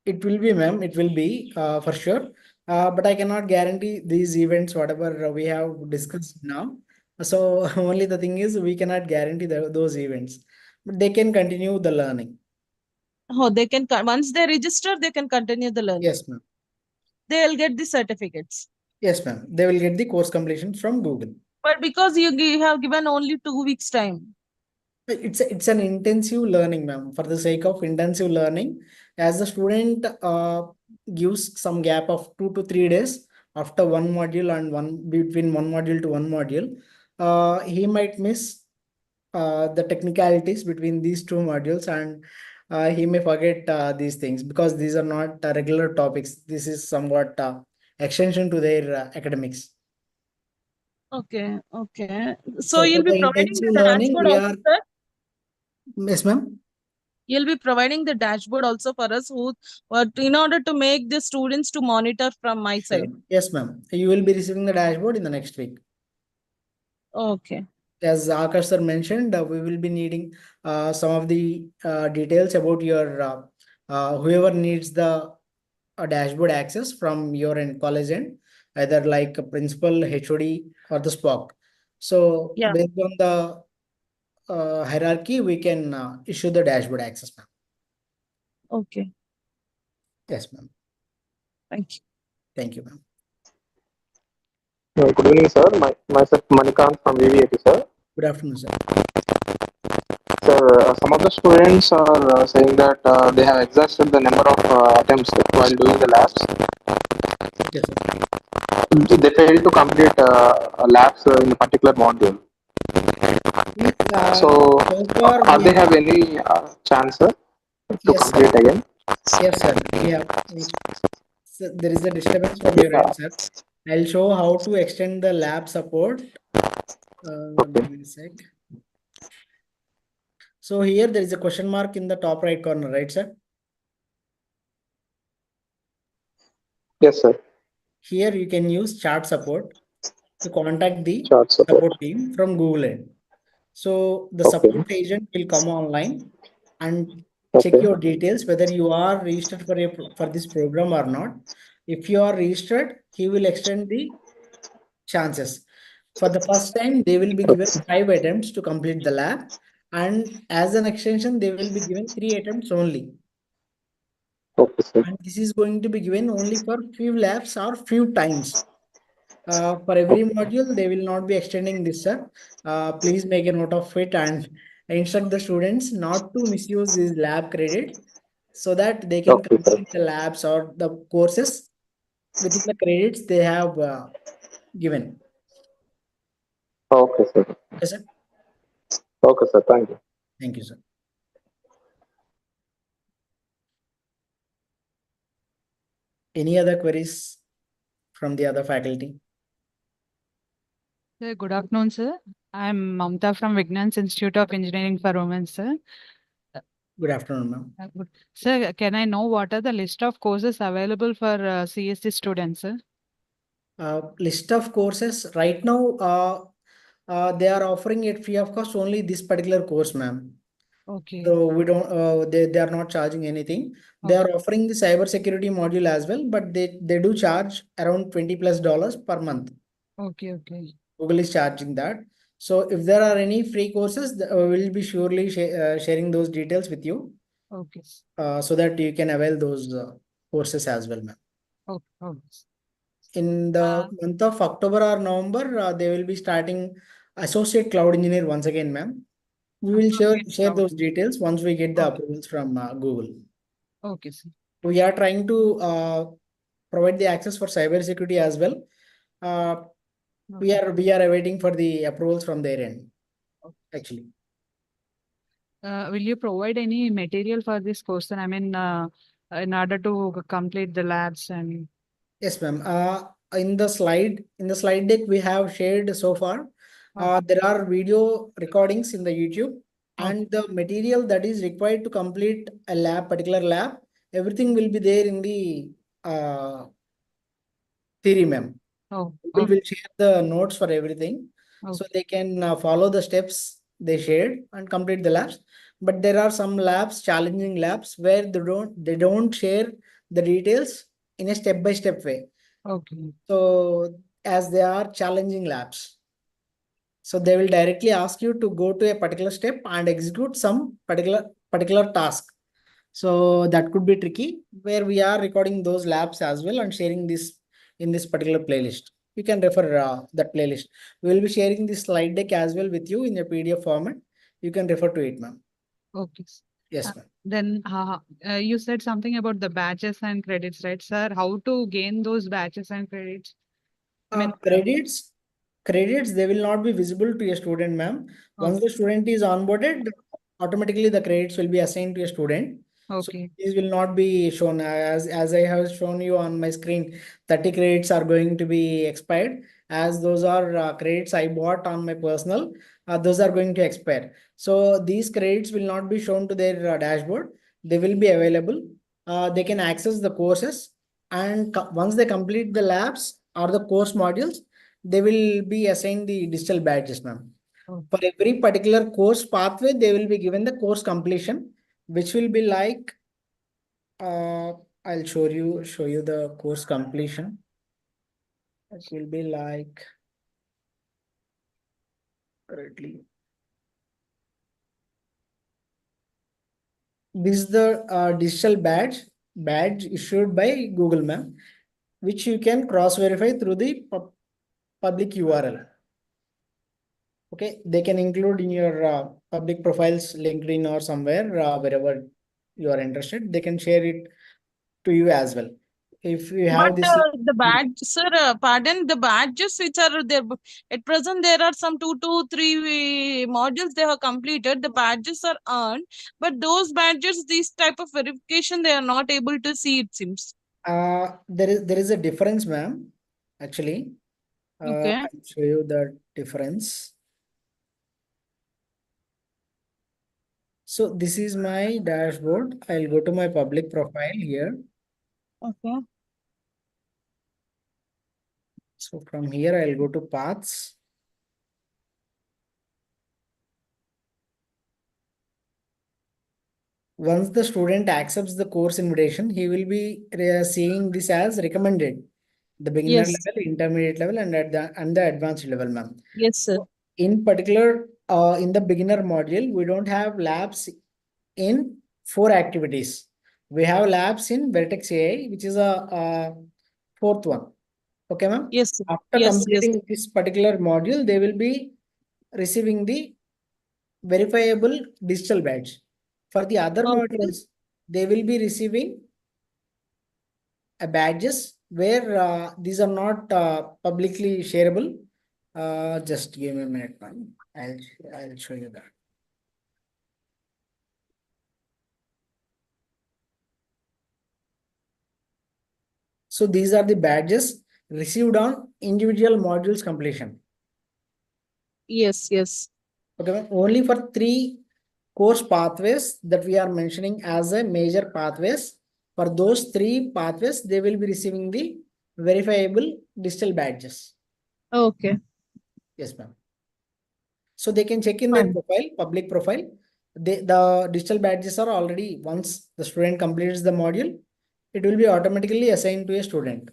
It will be, ma'am. It will be for sure. But I cannot guarantee these events, whatever we have discussed now. So only the thing is, we cannot guarantee those events, but they can continue the learning. Oh, they can once they register, they can continue the learning. Yes, ma'am. They will get the certificates. Yes, ma'am. They will get the course completion from Google. But because you have given only 2 weeks time. It's an intensive learning, ma'am. For the sake of intensive learning, as the student gives some gap of 2 to 3 days after one module and between one module to one module, he might miss the technicalities between these two modules, and he may forget these things because these are not regular topics. This is somewhat extension to their academics. Okay. So So you'll for be the providing intensive the learning, dashboard we also, are. sir? Yes, ma'am. You'll be providing the dashboard also for us in order to make the students to monitor from my side. Yes, ma'am. You will be receiving the dashboard in the next week. Okay. As Akash sir mentioned, we will be needing some of the details about your whoever needs the dashboard access from your end, college end, either like a principal, HOD, or the SPOC. So Yeah. based on the hierarchy, we can issue the dashboard access, ma'am. Okay. Yes, ma'am. Thank you. Thank you, ma'am. Good evening, sir. Myself Manikant from VVIT, sir. Good afternoon, sir. Sir, some of the students are saying that they have exhausted the number of attempts while doing the labs. Yes, sir. They fail to complete labs in a particular module. So, far they have any chance, sir, to yes, complete again? Yes, sir. Yeah. So there is a disturbance from your end, sir. I'll show how to extend the lab support. Give me a sec. So here there is a question mark in the top right corner, right, sir? Yes, sir. Here you can use chat support to contact the Chat support team from Google end. So the Okay. support agent will come online and check Okay. your details whether you are registered for this program or not. If you are registered, he will extend the chances. For the first time, they will be given 5 attempts to complete the lab, and as an extension, they will be given 3 attempts only. Okay, sir. And this is going to be given only for few labs or few times. For every module, they will not be extending this, sir. Please make a note of it and instruct the students not to misuse this lab credit so that they can Okay, sir. complete the labs or the courses within the credits they have given. Okay, sir. Okay, sir. Okay, sir. Thank you. Thank you, sir. Any other queries from the other faculty? Sir, good afternoon, sir. I'm Mamta from Vignan's Institute of Engineering for Women, sir. Good afternoon, ma'am. Sir, can I know what are the list of courses available for CSC students, sir? List of courses right now, they are offering it free of cost only this particular course, ma'am. Okay. So we don't, they are not charging anything. They are offering the cyber security module as well, but they do charge around $20+ per month. Okay, okay. Google is charging that. So if there are any free courses, we'll be surely sharing those details with you. Okay. So that you can avail those courses as well, ma'am. Okay. Okay. In the month of October or November, they will be starting Associate Cloud Engineer once again, ma'am. We will share those details once we get the approvals from Google. Okay, sir. We are trying to provide the access for cybersecurity as well. We are awaiting for the approvals from their end, actually. Will you provide any material for this course, sir? I mean, in order to complete the labs and. Yes, ma'am. In the slide deck we have shared so far, there are video recordings in the YouTube, and the material that is required to complete a particular lab, everything will be there in the theory, ma'am. We will share the notes for everything, so they can follow the steps they shared and complete the labs. But there are some labs, challenging labs, where they don't share the details in a step-by-step way. Okay. So as they are challenging labs, so they will directly ask you to go to a particular step and execute some particular task. So that could be tricky, where we are recording those labs as well and sharing this in this particular playlist. You can refer that playlist. We will be sharing this slide deck as well with you in a PDF format. You can refer to it, ma'am. Okay. Yes, ma'am. Then you said something about the batches and credits, right, sir? How to gain those batches and credits? Credits, they will not be visible to a student, ma'am. Once the student is onboarded, automatically the credits will be assigned to a student. Okay. So these will not be shown as I have shown you on my screen. 30 credits are going to be expired, as those are credits I bought on my personal. Those are going to expire. So these credits will not be shown to their dashboard. They will be available. They can access the courses, and once they complete the labs or the course modules, they will be assigned the digital badges, ma'am. For every particular course pathway, they will be given the course completion, which will be like, I'll show you the course completion. It will be like currently. This is the digital badge issued by Google, ma'am, which you can cross verify through the public URL. Okay, they can include in your public profiles, LinkedIn or somewhere, wherever you are interested. They can share it to you as well. If you have But this. the badge, sir, pardon, the badges which are there at present, there are some 2 to 3 modules they have completed. The badges are earned, but those badges, this type of verification, they are not able to see, it seems. There is a difference, ma'am. Actually, Okay. I'll show you the difference. So this is my dashboard. I'll go to my public profile here. Okay. So from here, I'll go to paths. Once the student accepts the course invitation, he will be seeing this as recommended. The beginner level, intermediate level, and the advanced level, ma'am. Yes, sir. In particular, in the beginner module, we don't have labs in 4 activities. We have labs in Vertex AI, which is a fourth one. Okay, ma'am? Yes, sir. After completing this particular module, they will be receiving the verifiable digital badge. For the other modules, they will be receiving a badges where these are not publicly shareable. Just give me a minute, man. I'll show you that. So these are the badges received on individual modules completion. Yes, yes. Okay, only for 3 course pathways that we are mentioning as a major pathways. For those 3 pathways, they will be receiving the verifiable digital badges. Okay. Yes, ma'am. So they can check in their Fine. profile, public profile. The digital badges are already, once the student completes the module, it will be automatically assigned to a student.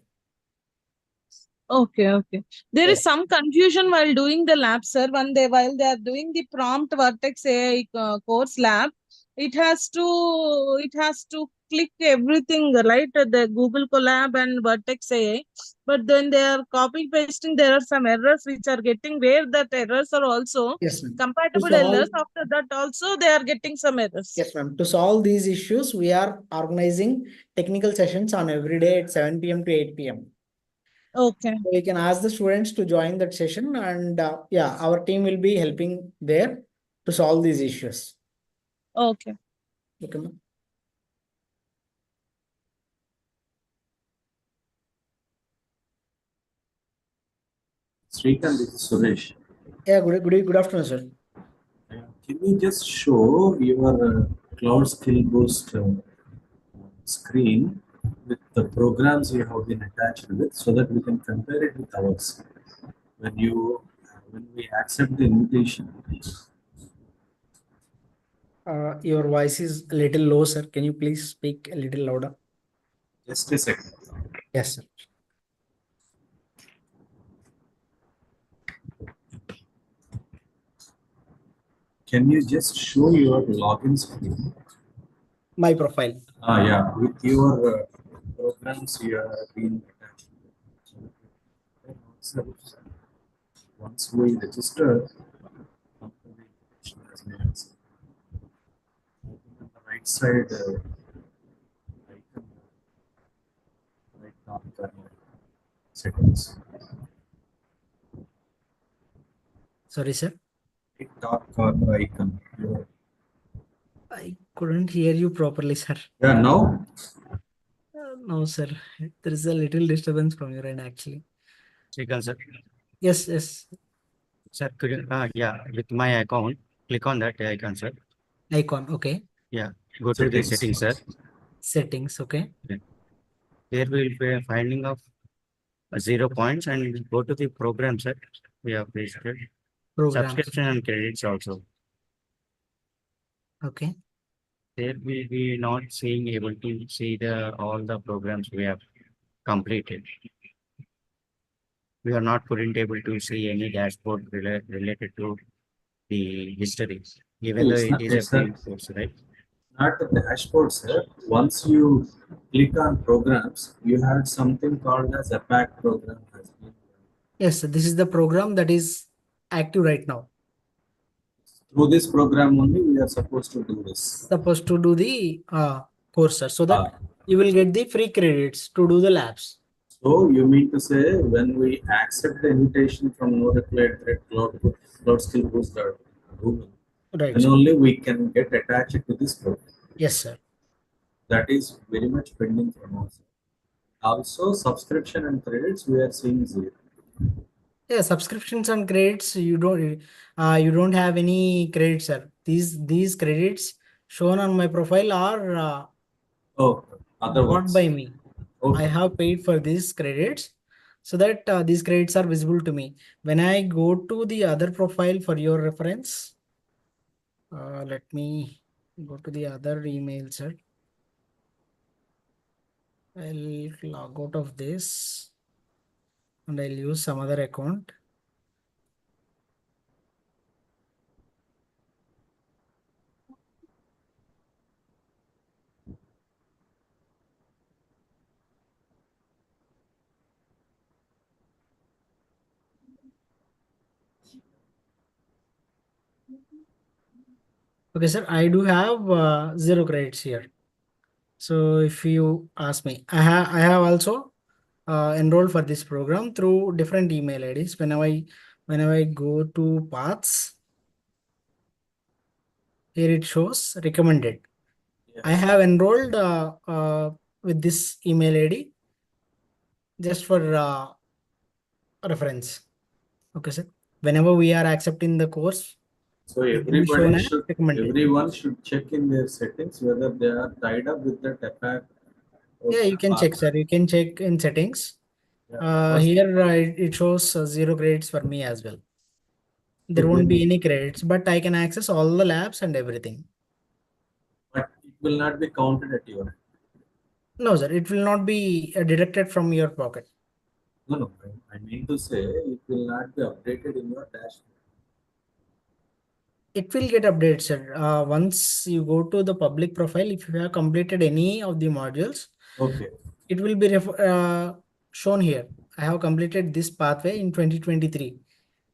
Okay, okay. There is Yes. some confusion while doing the lab, sir. While they are doing the prompt Vertex AI course lab, it has to click everything, right? The Google Colab and Vertex AI. But then they are copy pasting. There are some errors which are getting, where that errors are also Yes, ma'am. compatible errors. After that also they are getting some errors. Yes, ma'am. To solve these issues, we are organizing technical sessions on every day at 7 p.m. to 8 p.m. Okay. So we can ask the students to join that session, and yeah, our team will be helping there to solve these issues. Okay. Okay, ma'am. Srikanth, this is Suresh. Yeah, good afternoon, sir. Can you just show your Cloud Skill Boost screen with the programs you have been attached with, so that we can compare it with ours? When we accept the invitation. Your voice is a little low, sir. Can you please speak a little louder? Just a second. Yes, sir. Can you just show your login screen? My profile. Yeah, with your programs you have been attached. Once we register, on the right side icon, right top corner settings. Sorry, sir. Right top corner icon. I couldn't hear you properly, sir. Yeah, now? No, sir. There is a little disturbance from your end, actually. Srikanth, sir. Yes, yes. Sir, could you, yeah, with my account, click on that icon, sir. Icon, okay. Yeah, go to the settings, sir. Settings, okay. Yeah. There will be a finding of 0 points, and go to the program, sir. We have pasted Programs. subscription and credits also. Okay. There will be not seeing able to see all the programs we have completed. We are not couldn't able to see any dashboard related to the history, even though it is a paid course, right? Not the dashboard, sir. Once you click on programs, you have something called as a pack program. Yes, this is the program that is active right now. Through this program only, we are supposed to do this. Supposed to do the course, sir, so that you will get the free credits to do the labs. So you mean to say, when we accept the invitation from no reply at Cloud Skill Boost Google, right, then only we can get attached to this program. Yes, sir. That is very much pending from us. Also, subscription and credits we are seeing 0. Yeah, subscriptions and credits, you don't have any credits, sir. These credits shown on my profile are bought by me. Okay. I have paid for these credits so that these credits are visible to me. When I go to the other profile for your reference, let me go to the other email, sir. I'll log out of this and I'll use some other account. Okay, sir, I do have 0 credits here. So if you ask me, I have also enrolled for this program through different email IDs. Whenever I go to paths, here it shows recommended. I have enrolled with this email ID just for reference. Okay, sir. Whenever we are accepting the course, So it will be shown as recommended. everyone should check in their settings whether they are tied up with that attack. Yeah, you can check, sir. You can check in settings. Here it shows 0 credits for me as well. There won't be any credits, but I can access all the labs and everything. But it will not be counted at your end. No, sir. It will not be deducted from your pocket. No. I mean to say it will not be updated in your dashboard. It will get updated, sir. Once you go to the public profile, if you have completed any of the modules, Okay. it will be shown here. I have completed this pathway in 2023,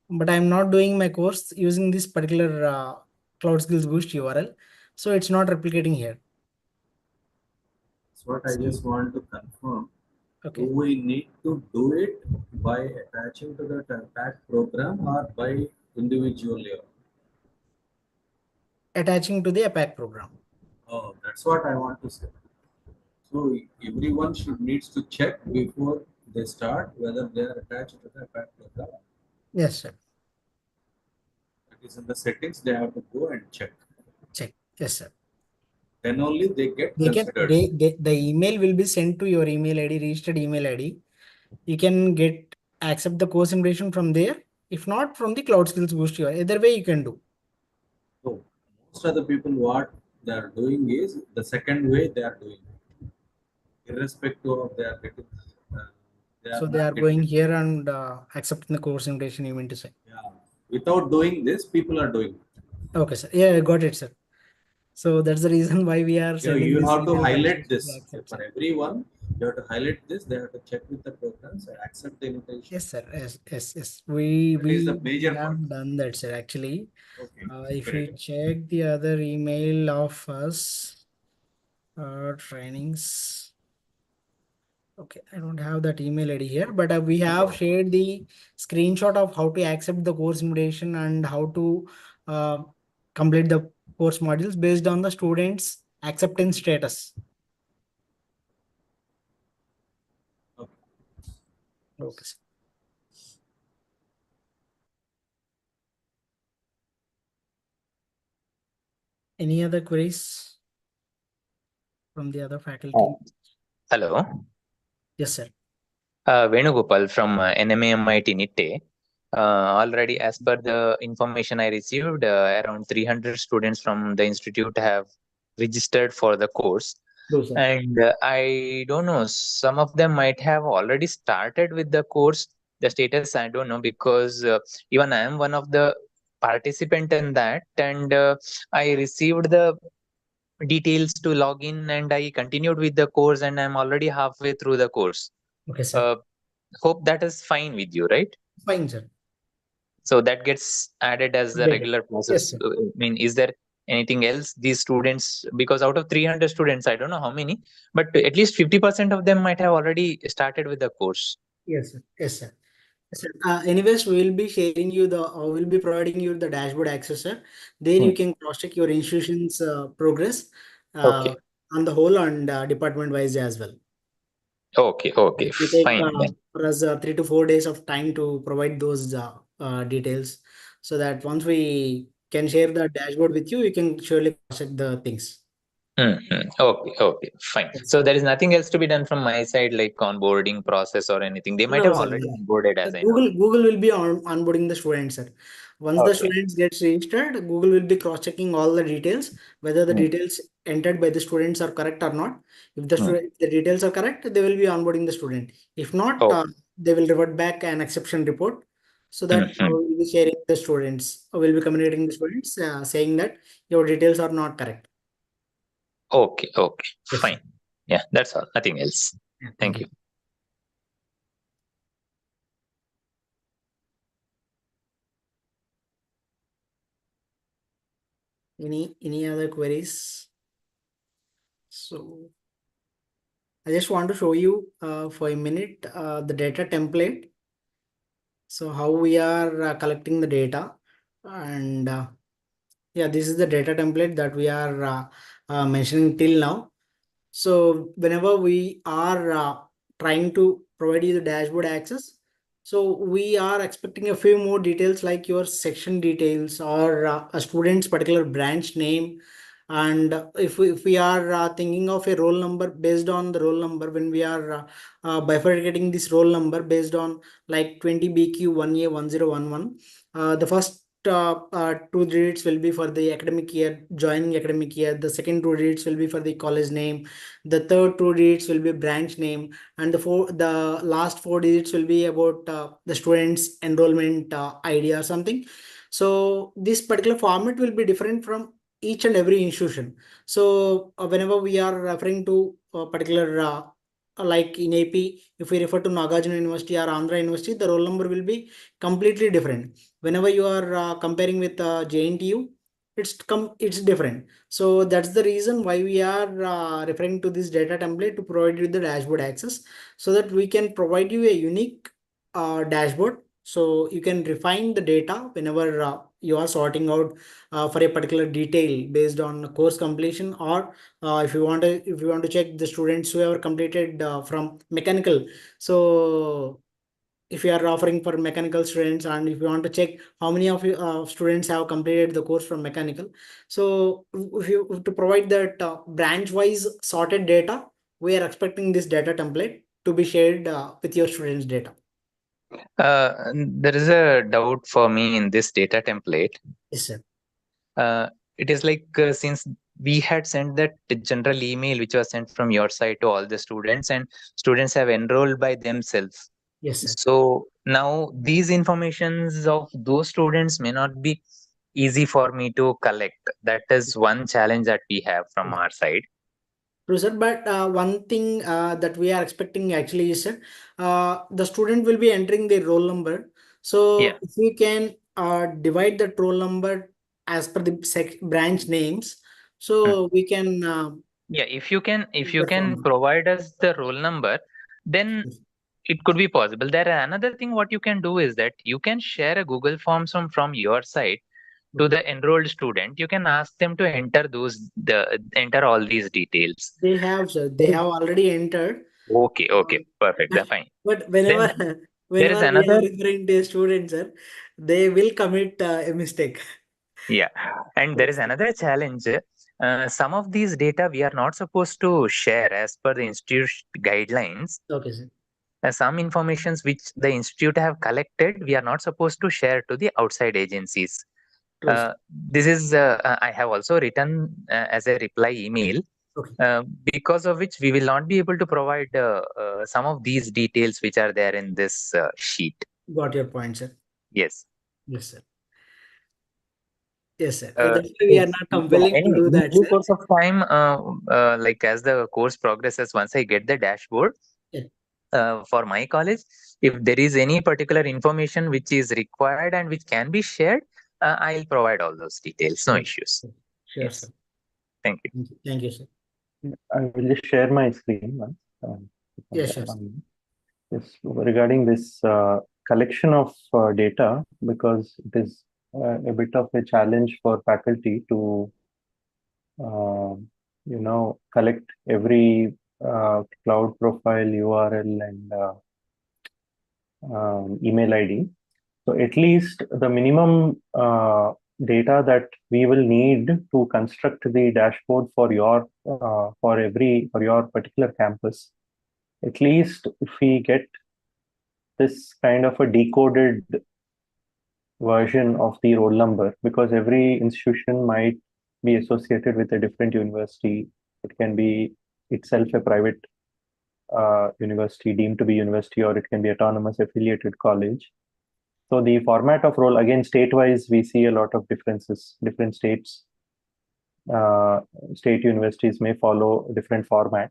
but I'm not doing my course using this particular Cloud Skills Boost URL. So it's not replicating here. That's what I just want to confirm. Okay. Do we need to do it by attaching to the pack program or by individually? Attaching to the APAC program. Oh, that's what I want to say. So everyone should needs to check before they start whether they are attached to the pack program. Yes, sir. It is in the settings. They have to go and check. Check. Yes, sir. Then only they get They can, considered. the email will be sent to your email ID, registered email ID. You can accept the course invitation from there. If not, from the Cloud Skills Boost URL. Either way you can do. So most of the people what they are doing is the second way they are doing it. Irrespective of they are getting So they are going here and accepting the course invitation, you mean to say? Yeah. Without doing this, people are doing it. Okay, sir. Yeah, I got it, sir. So that's the reason why we are sending you this have to email highlight this accept, for sir. everyone. You have to highlight this. They have to check with the programs and accept the invitation. Yes, sir. Yes. We is the major have part. done that, sir. Actually, Okay. if we check the other email of us, trainings. Okay, I don't have that email ID here, but we have shared the screenshot of how to accept the course invitation and how to complete the course modules based on the student's acceptance status. Okay. Sir. Any other queries from the other faculty? Hello. Yes, sir. Venugopal from NMAMIT NITTE. Already, as per the information I received, around 300 students from the institute have registered for the course. And I don't know, some of them might have already started with the course. The status, I don't know, because even I am one of the participant in that, and I received the details to log in and I continued with the course, and I'm already halfway through the course. Okay, sir. Hope that is fine with you, right? Fine, sir. So that gets added as the regular process. Yes, I mean, is there anything else these students, because out of 300 students, I don't know how many, but at least 50% of them might have already started with the course. Yes, sir. Yes, sir. Anyways, we will be sharing you we'll be providing you the dashboard access, sir. There you can cross check your institution's progress on the whole and department wise as well. Okay, It will take fine. for us 3 to 4 days of time to provide those details, so that once we can share the dashboard with you, you can surely cross check the things. Okay, fine. So there is nothing else to be done from my side, like onboarding process or anything. They might have already onboarded, as I know. Google will be onboarding the students, sir. Once the students get registered, Google will be cross-checking all the details, whether the details entered by the students are correct or not. If the details are correct, they will be onboarding the student. If not, they will revert back an exception report, so that we will be sharing the students, will be communicating the students, saying that your details are not correct. Okay, fine. Yeah, that's all. Nothing else. Yeah, thank you. Any other queries? So I just want to show you for a minute the data template. So how we are collecting the data, and yeah, this is the data template that we are mentioning till now. So whenever we are trying to provide you the dashboard access, so we are expecting a few more details like your section details or a student's particular branch name. And if we are thinking of a roll number based on the roll number, when we are bifurcating this roll number based on like 20 BQ 1A 1011, the first two digits will be for the academic year, joining academic year. The second two digits will be for the college name. The third two digits will be branch name, and the last four digits will be about the student's enrollment ID or something. So this particular format will be different from each and every institution. So whenever we are referring to a particular like in AP, if we refer to Nagarjuna University or Andhra University, the roll number will be completely different. Whenever you are comparing with JNTU, it's different. So that's the reason why we are referring to this data template to provide you the dashboard access, so that we can provide you a unique dashboard. So you can refine the data whenever you are sorting out for a particular detail based on course completion, or if you want to check the students who have completed from mechanical. So if you are offering for mechanical students, and if you want to check how many of you students have completed the course from mechanical, so if you to provide that branch wise sorted data, we are expecting this data template to be shared with your students data. There is a doubt for me in this data template. Yes, sir. It is like since we had sent that general email which was sent from your side to all the students, and students have enrolled by themselves. Yes, sir. So now these informations of those students may not be easy for me to collect. That is one challenge that we have from our side. True, sir. But one thing that we are expecting actually is, sir, the student will be entering their roll number. So Yeah. if we can divide that roll number as per the branch names, so we can. Yeah, if you can perform. provide us the roll number, then it could be possible. There are another thing what you can do is that you can share a Google Forms from your side to the enrolled student. You can ask them to enter enter all these details. They have, sir. They have already entered. Okay, perfect. That's fine. But whenever There is we are another. referring to a student, sir, they will commit a mistake. Yeah, and there is another challenge. Some of these data we are not supposed to share as per the institute guidelines. Okay, sir. Some informations which the institute have collected, we are not supposed to share to the outside agencies. This is I have also written as a reply email, because of which we will not be able to provide some of these details which are there in this sheet. Got your point, sir. Yes. Yes, sir. Yes, sir. That's why we are not compelling to do that, in sir. course of time, like as the course progresses, once I get the dashboard for my college, if there is any particular information which is required and which can be shared, I'll provide all those details. No issues. Sure, sir. Thank you. Thank you, sir. I will just share my screen once. Yes, sure. Yes, regarding this collection of data, because it is a bit of a challenge for faculty to, collect every cloud profile, URL, and email ID. So at least the minimum data that we will need to construct the dashboard for your particular campus. At least if we get this kind of a decoded version of the roll number, because every institution might be associated with a different university. It can be itself a private university deemed to be university, or it can be autonomous affiliated college. So the format of roll, again, state-wise, we see a lot of differences. Different states, state universities may follow a different format.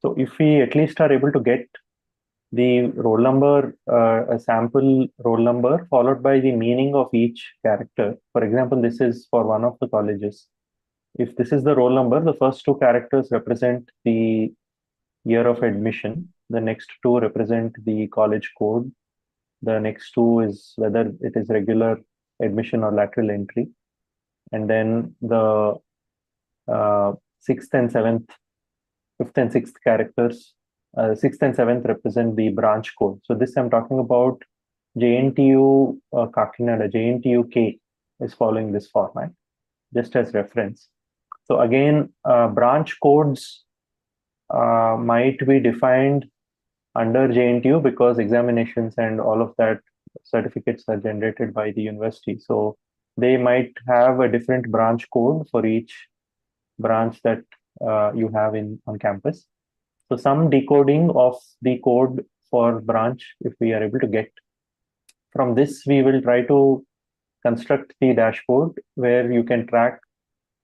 So if we at least are able to get the roll number, a sample roll number, followed by the meaning of each character. For example, this is for one of the colleges. If this is the roll number, the first two characters represent the year of admission. The next two represent the college code. The next two is whether it is regular admission or lateral entry. And then the sixth and seventh, fifth and sixth characters, sixth and seventh represent the branch code. So this I'm talking about JNTU Kakinada, JNTU K is following this format, just as reference. So again, branch codes might be defined under JNTU because examinations and all of that certificates are generated by the university. So they might have a different branch code for each branch that you have on campus. So some decoding of the code for branch, if we are able to get. From this, we will try to construct the dashboard where you can track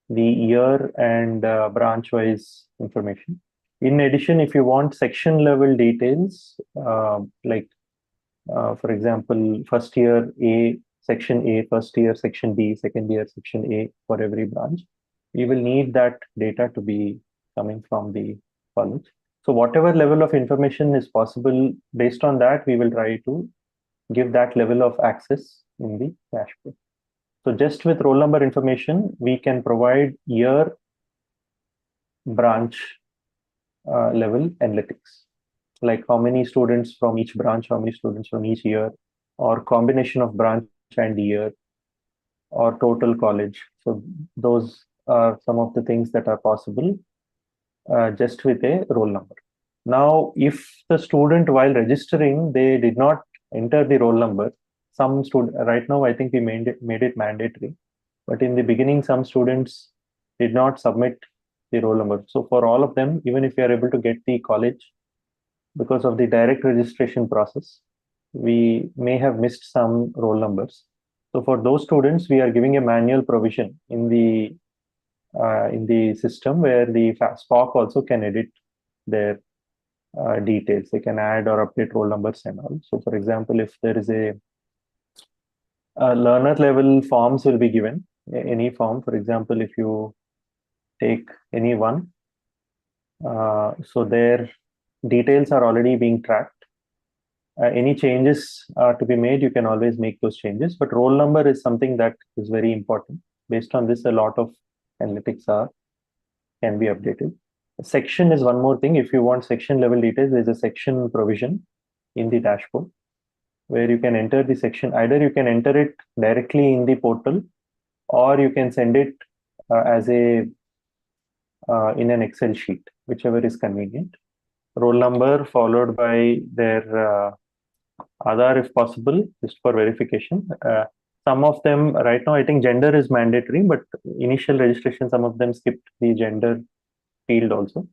the year and branch-wise information. In addition, if you want section level details, like for example, first year A, section A, first year, section B, second year, section A for every branch, you will need that data to be coming from the college. So whatever level of information is possible, based on that, we will try to give that level of access in the dashboard. So just with roll number information, we can provide year, branch level analytics, like how many students from each branch, how many students from each year, or combination of branch and year, or total college. So those are some of the things that are possible just with a roll number. Now, if the student while registering, they did not enter the roll number, some student, right now I think we made it mandatory, but in the beginning some students did not submit the roll number. So for all of them, even if you are able to get the college, because of the direct registration process, we may have missed some roll numbers. So for those students, we are giving a manual provision in the system where the Spock also can edit their details. They can add or update roll numbers and all. So for example, if there is a learner level forms will be given, any form. For example, if you take any one, so their details are already being tracked. Any changes are to be made, you can always make those changes, but roll number is something that is very important. Based on this, a lot of analytics can be updated. Section is one more thing. If you want section level details, there's a section provision in the dashboard where you can enter the section. Either you can enter it directly in the portal, or you can send it as a in an Excel sheet, whichever is convenient. Roll number followed by their Aadhaar if possible, just for verification. Some of them right now, I think gender is mandatory, but initial registration, some of them skipped the gender field also.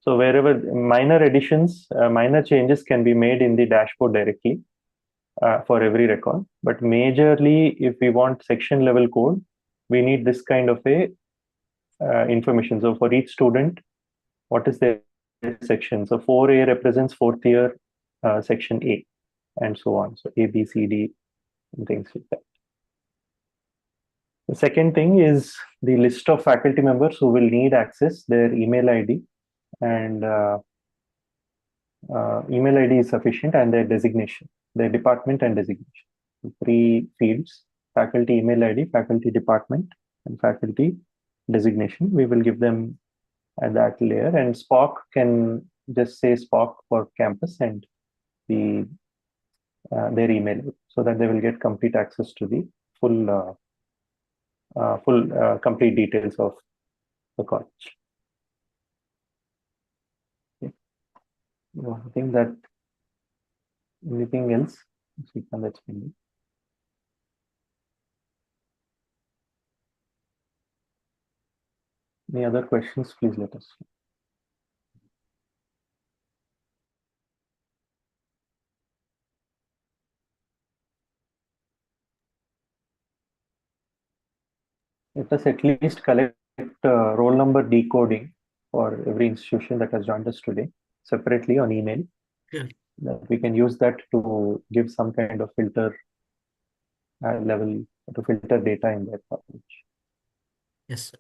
So wherever minor additions, minor changes can be made in the dashboard directly for every record. But majorly, if we want section level code, we need this kind of a information. So for each student, what is their section? So 4A represents fourth year section A, and so on. So A, B, C, D, and things like that. The second thing is the list of faculty members who will need access, their email ID, and email ID is sufficient, and their designation, their department and designation. 3 fields: faculty email ID, faculty department, and faculty designation. We will give them at that layer, and Spock can just say Spock for campus and the their email, so that they will get complete access to the full complete details of the college. Okay. I think that anything else? That's pending. Any other questions? Please let us know. Let us at least collect roll number decoding for every institution that has joined us today separately on email. Yeah. That we can use that to give some kind of filter level to filter data in their college. Yes, sir.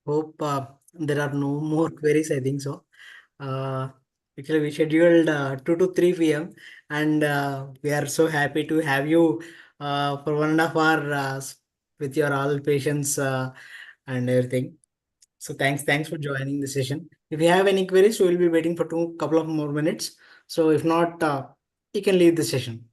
Hope there are no more queries. I think so. Uh, Actually, we scheduled 2 to 3 p.m. and we are so happy to have you for 1.5 hours with your all patience and everything. So thanks for joining the session. If you have any queries, we will be waiting for couple of more minutes. So if not, you can leave the session.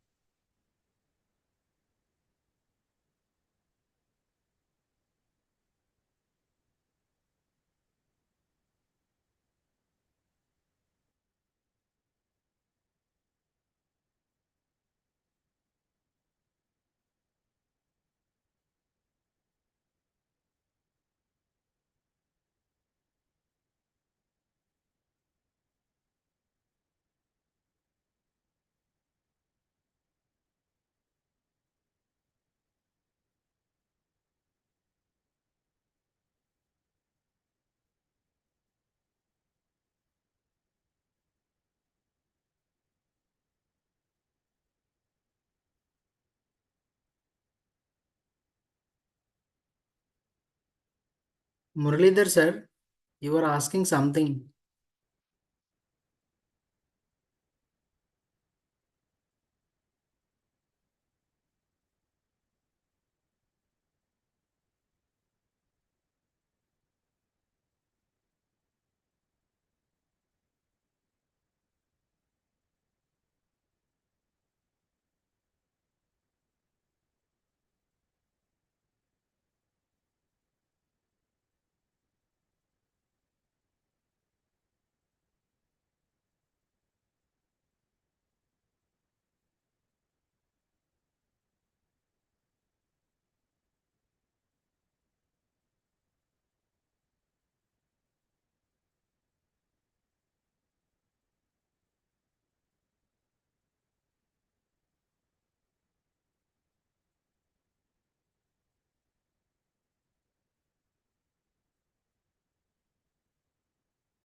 Muralidhar sir, you were asking something.